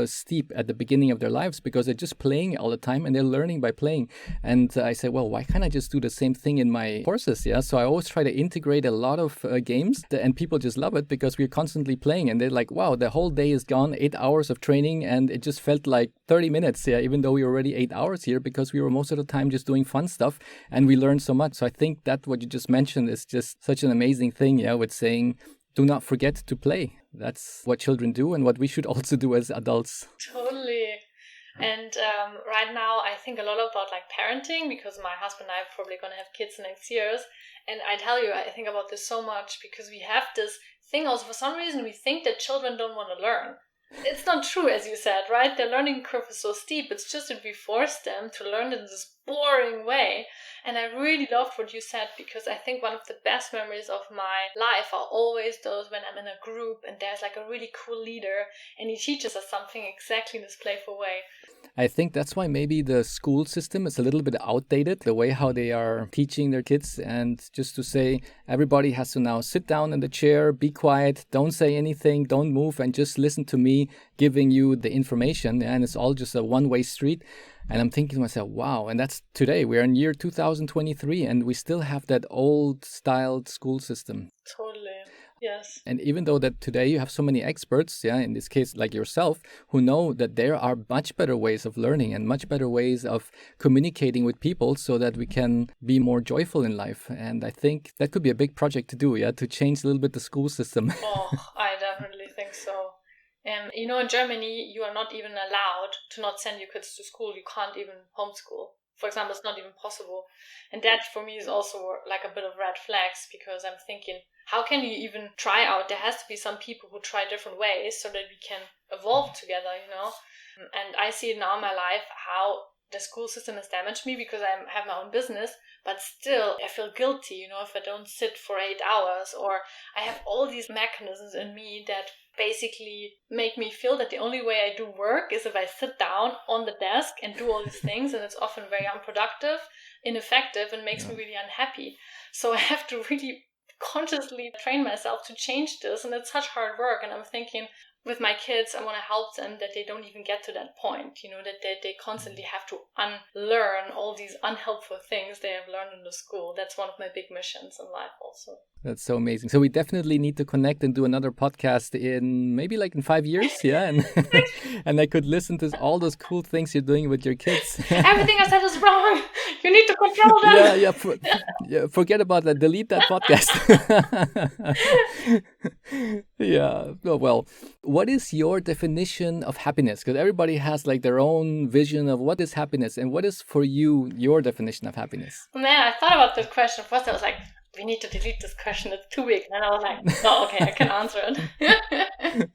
steep at the beginning of their lives because they're just playing all the time and they're learning by playing. And I said, well, why can't I just do the same thing in my courses? So I always try to integrate a lot of games, and people just love it because we're constantly playing, and they're like, wow, the whole day is gone, 8 hours of training, and it just felt like 30 minutes. Even though we were already 8 hours here, because we were most of the time just doing fun stuff and we learned so much. So I think that what you just mentioned is just such an amazing thing, with saying, do not forget to play. That's what children do and what we should also do as adults. Totally. And right now I think a lot about like parenting, because my husband and I are probably going to have kids next years. And I tell you, I think about this so much because we have this thing also, for some reason we think that children don't want to learn. It's not true, as you said, right? The learning curve is so steep. It's just that we force them to learn in this boring way. And I really loved what you said, because I think one of the best memories of my life are always those when I'm in a group and there's like a really cool leader and he teaches us something exactly in this playful way. I think that's why maybe the school system is a little bit outdated, the way how they are teaching their kids. And just to say, everybody has to now sit down in the chair, be quiet, don't say anything, don't move, and just listen to me giving you the information. And it's all just a one-way street. And I'm thinking to myself, wow, and that's today. We're in year 2023 and we still have that old styled school system. Totally. Yes. And even though that today you have so many experts, yeah, in this case, like yourself, who know that there are much better ways of learning and much better ways of communicating with people so that we can be more joyful in life. And I think that could be a big project to do, yeah, to change a little bit the school system. Oh, I definitely think so. In Germany, you are not even allowed to not send your kids to school. You can't even homeschool. For example, it's not even possible. And that for me is also like a bit of red flags, because I'm thinking, how can you even try out? There has to be some people who try different ways so that we can evolve together, And I see it now in my life how the school system has damaged me, because I have my own business, but still I feel guilty, if I don't sit for 8 hours, or I have all these mechanisms in me that basically make me feel that the only way I do work is if I sit down on the desk and do all these things, and it's often very unproductive, ineffective, and makes me really unhappy. So I have to really consciously train myself to change this, and it's such hard work. And I'm thinking, with my kids, I want to help them that they don't even get to that point, that they constantly have to unlearn all these unhelpful things they have learned in the school. That's one of my big missions in life also. That's so amazing. So we definitely need to connect and do another podcast in maybe like in 5 years. Yeah. And, and I could listen to all those cool things you're doing with your kids. Everything I said is wrong. You need to control them. Yeah. Forget about that. Delete that podcast. Yeah. Oh, well, what is your definition of happiness? Because everybody has like their own vision of what is happiness, and what is for you your definition of happiness? Man, I thought about this question first. I was like, we need to delete this question. It's too big. And I was like, oh, okay, I can answer it.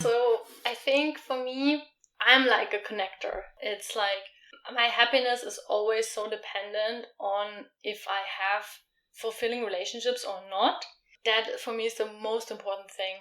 So I think for me, I'm like a connector. It's like my happiness is always so dependent on if I have fulfilling relationships or not. That for me is the most important thing.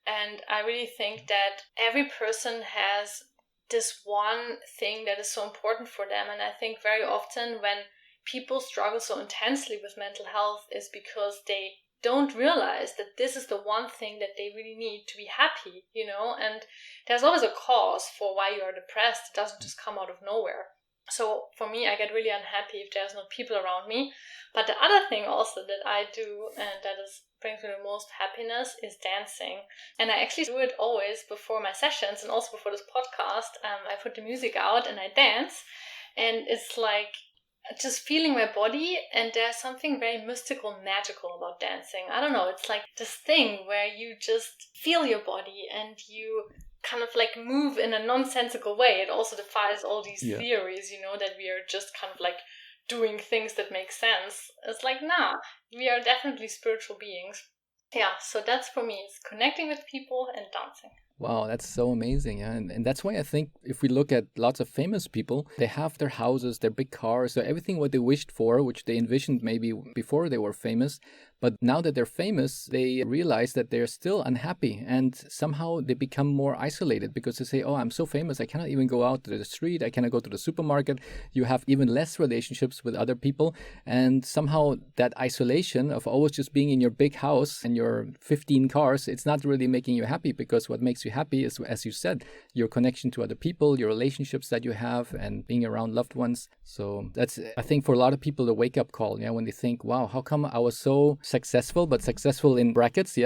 And I really think that every person has this one thing that is so important for them. And I think very often when people struggle so intensely with mental health is because they don't realize that this is the one thing that they really need to be happy, and there's always a cause for why you are depressed. It doesn't just come out of nowhere. So for me, I get really unhappy if there's no people around me. But the other thing also that I do, and that brings me the most happiness, is dancing. And I actually do it always before my sessions and also before this podcast. I put the music out and I dance, and it's like just feeling my body, and there's something very mystical, magical about dancing. I don't know, it's like this thing where you just feel your body and you kind of like move in a nonsensical way. It also defies all these theories, that we are just kind of like doing things that make sense. It's like, nah, we are definitely spiritual beings. Yeah, so that's for me, it's connecting with people and dancing. Wow, that's so amazing. Yeah? And that's why I think if we look at lots of famous people, they have their houses, their big cars, so everything what they wished for, which they envisioned maybe before they were famous. But now that they're famous, they realize that they're still unhappy, and somehow they become more isolated because they say, oh, I'm so famous, I cannot even go out to the street, I cannot go to the supermarket. You have even less relationships with other people. And somehow that isolation of always just being in your big house and your 15 cars, it's not really making you happy, because what makes you happy is, as you said, your connection to other people, your relationships that you have, and being around loved ones. So that's, I think, for a lot of people, the wake-up call, when they think, wow, how come I was so successful, but successful in brackets,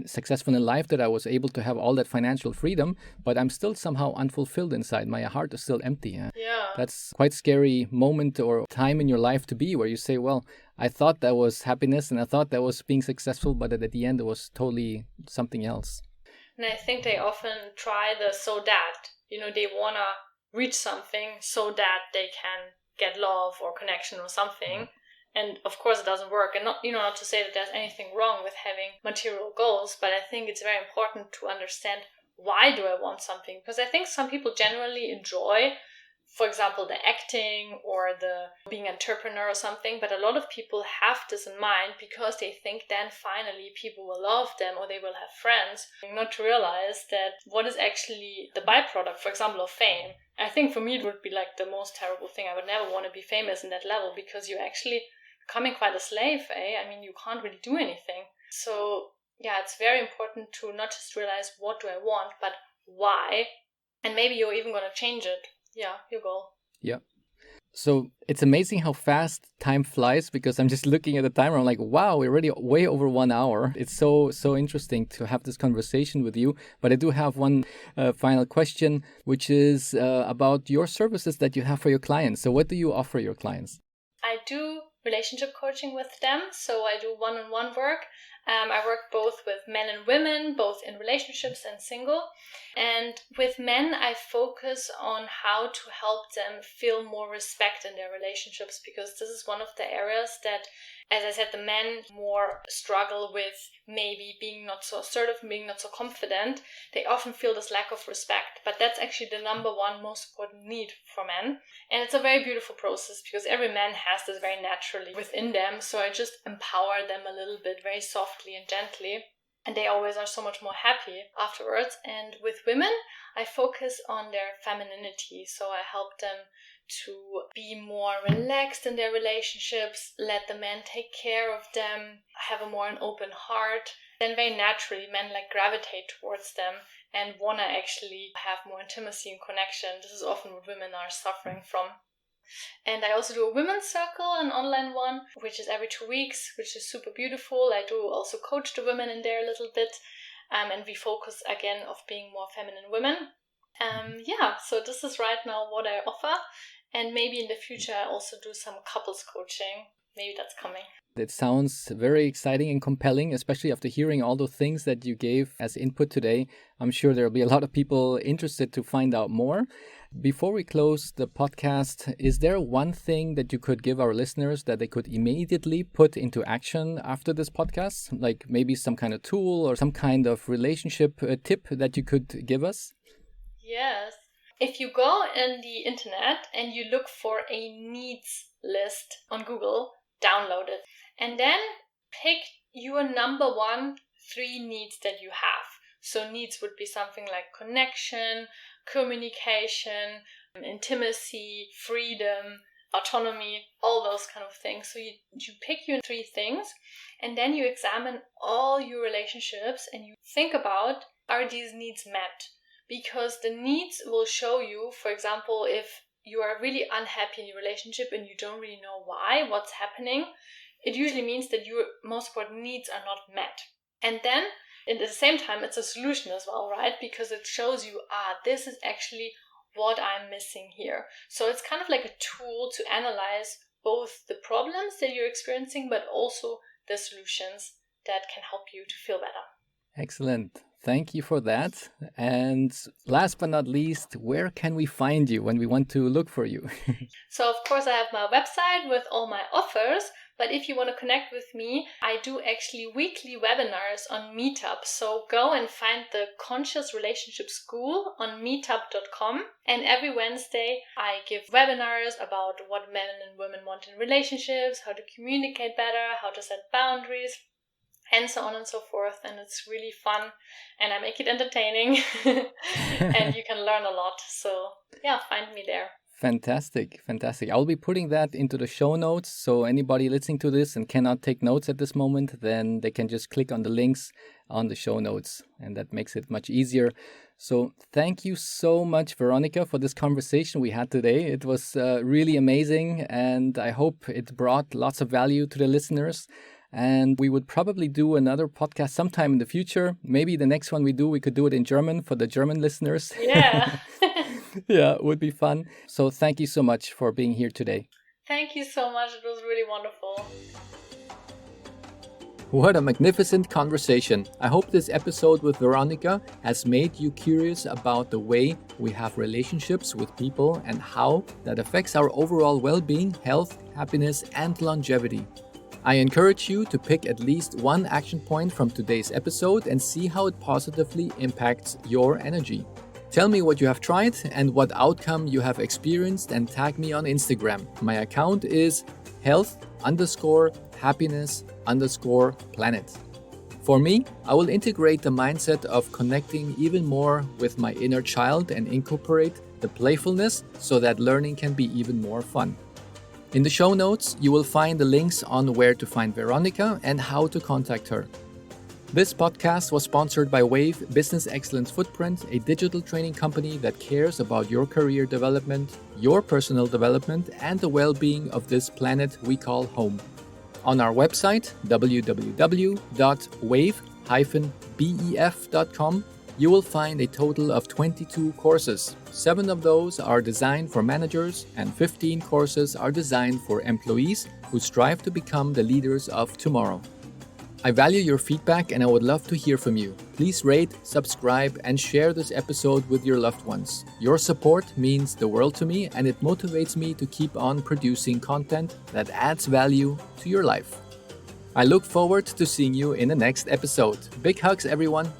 successful in life, that I was able to have all that financial freedom, but I'm still somehow unfulfilled inside. My heart is still empty. Yeah. That's quite scary moment or time in your life to be, where you say, well, I thought that was happiness and I thought that was being successful, but at the end it was totally something else. And I think they often try the so that, they want to reach something so that they can get love or connection or something. And of course it doesn't work. And not to say that there's anything wrong with having material goals, but I think it's very important to understand, why do I want something? Because I think some people generally enjoy for example, the acting or the being entrepreneur or something. But a lot of people have this in mind because they think then finally people will love them or they will have friends. Not to realize that what is actually the byproduct, for example, of fame. I think for me it would be like the most terrible thing. I would never want to be famous in that level because you're actually becoming quite a slave, eh? I mean, you can't really do anything. So yeah, it's very important to not just realize what do I want, but why. And maybe you're even going to change it. Yeah, your goal. Yeah. So it's amazing how fast time flies because I'm just looking at the timer. I'm like, wow, we're already way over 1 hour. It's so interesting to have this conversation with you. But I do have one final question, which is about your services that you have for your clients. So what do you offer your clients? I do relationship coaching with them. So I do one-on-one work. I work both with men and women, both in relationships and single. And with men, I focus on how to help them feel more respect in their relationships, because this is one of the areas that, as I said, the men more struggle with maybe being not so assertive, being not so confident. They often feel this lack of respect, but that's actually the number one most important need for men. And it's a very beautiful process because every man has this very naturally within them. So I just empower them a little bit, very softly and gently. And they always are so much more happy afterwards. And with women, I focus on their femininity. So I help them to be more relaxed in their relationships, let the men take care of them, have a more an open heart. Then very naturally, men like gravitate towards them and want to actually have more intimacy and connection. This is often what women are suffering from. And I also do a women's circle, an online one, which is every 2 weeks, which is super beautiful. I do also coach the women in there a little bit. And we focus again of being more feminine women. So this is right now what I offer. And maybe in the future, I also do some couples coaching. Maybe that's coming. It sounds very exciting and compelling, especially after hearing all the things that you gave as input today. I'm sure there'll be a lot of people interested to find out more. Before we close the podcast, is there one thing that you could give our listeners that they could immediately put into action after this podcast? Like maybe some kind of tool or some kind of relationship tip that you could give us? Yes. If you go on the internet and you look for a needs list on Google, download it. And then pick your number 3 needs that you have. So needs would be something like connection, communication, intimacy, freedom, autonomy, all those kind of things. So you pick your 3 things and then you examine all your relationships and you think about, are these needs met? Because the needs will show you, for example, if you are really unhappy in your relationship and you don't really know why, what's happening, it usually means that your most important needs are not met. And then, at the same time, it's a solution as well, right? Because it shows you, this is actually what I'm missing here. So it's kind of like a tool to analyze both the problems that you're experiencing, but also the solutions that can help you to feel better. Excellent. Thank you for that. And last but not least, where can we find you when we want to look for you? So, of course, I have my website with all my offers. But if you want to connect with me, I do actually weekly webinars on Meetup. So go and find the Conscious Relationship School on meetup.com. And every Wednesday, I give webinars about what men and women want in relationships, how to communicate better, how to set boundaries, and so on and so forth. And it's really fun and I make it entertaining and you can learn a lot. So yeah, find me there. Fantastic. I'll be putting that into the show notes. So anybody listening to this and cannot take notes at this moment, then they can just click on the links on the show notes and that makes it much easier. So thank you so much, Veronika, for this conversation we had today. It was really amazing and I hope it brought lots of value to the listeners. And we would probably do another podcast sometime in the future. Maybe the next one we could do it in German for the German listeners. Yeah. Yeah, it would be fun. So thank you so much for being here today. Thank you so much. It was really wonderful. What a magnificent conversation. I hope this episode with Veronika has made you curious about the way we have relationships with people and how that affects our overall well-being, health, happiness, and longevity. I encourage you to pick at least one action point from today's episode and see how it positively impacts your energy. Tell me what you have tried and what outcome you have experienced and tag me on Instagram. My account is health_happiness_planet. For me, I will integrate the mindset of connecting even more with my inner child and incorporate the playfulness so that learning can be even more fun. In the show notes, you will find the links on where to find Veronika and how to contact her. This podcast was sponsored by Wave Business Excellence Footprint, a digital training company that cares about your career development, your personal development, and the well-being of this planet we call home. On our website, www.wave-bef.com, you will find a total of 22 courses. 7 of those are designed for managers, and 15 courses are designed for employees who strive to become the leaders of tomorrow. I value your feedback and I would love to hear from you. Please rate, subscribe, and share this episode with your loved ones. Your support means the world to me and it motivates me to keep on producing content that adds value to your life. I look forward to seeing you in the next episode. Big hugs, everyone.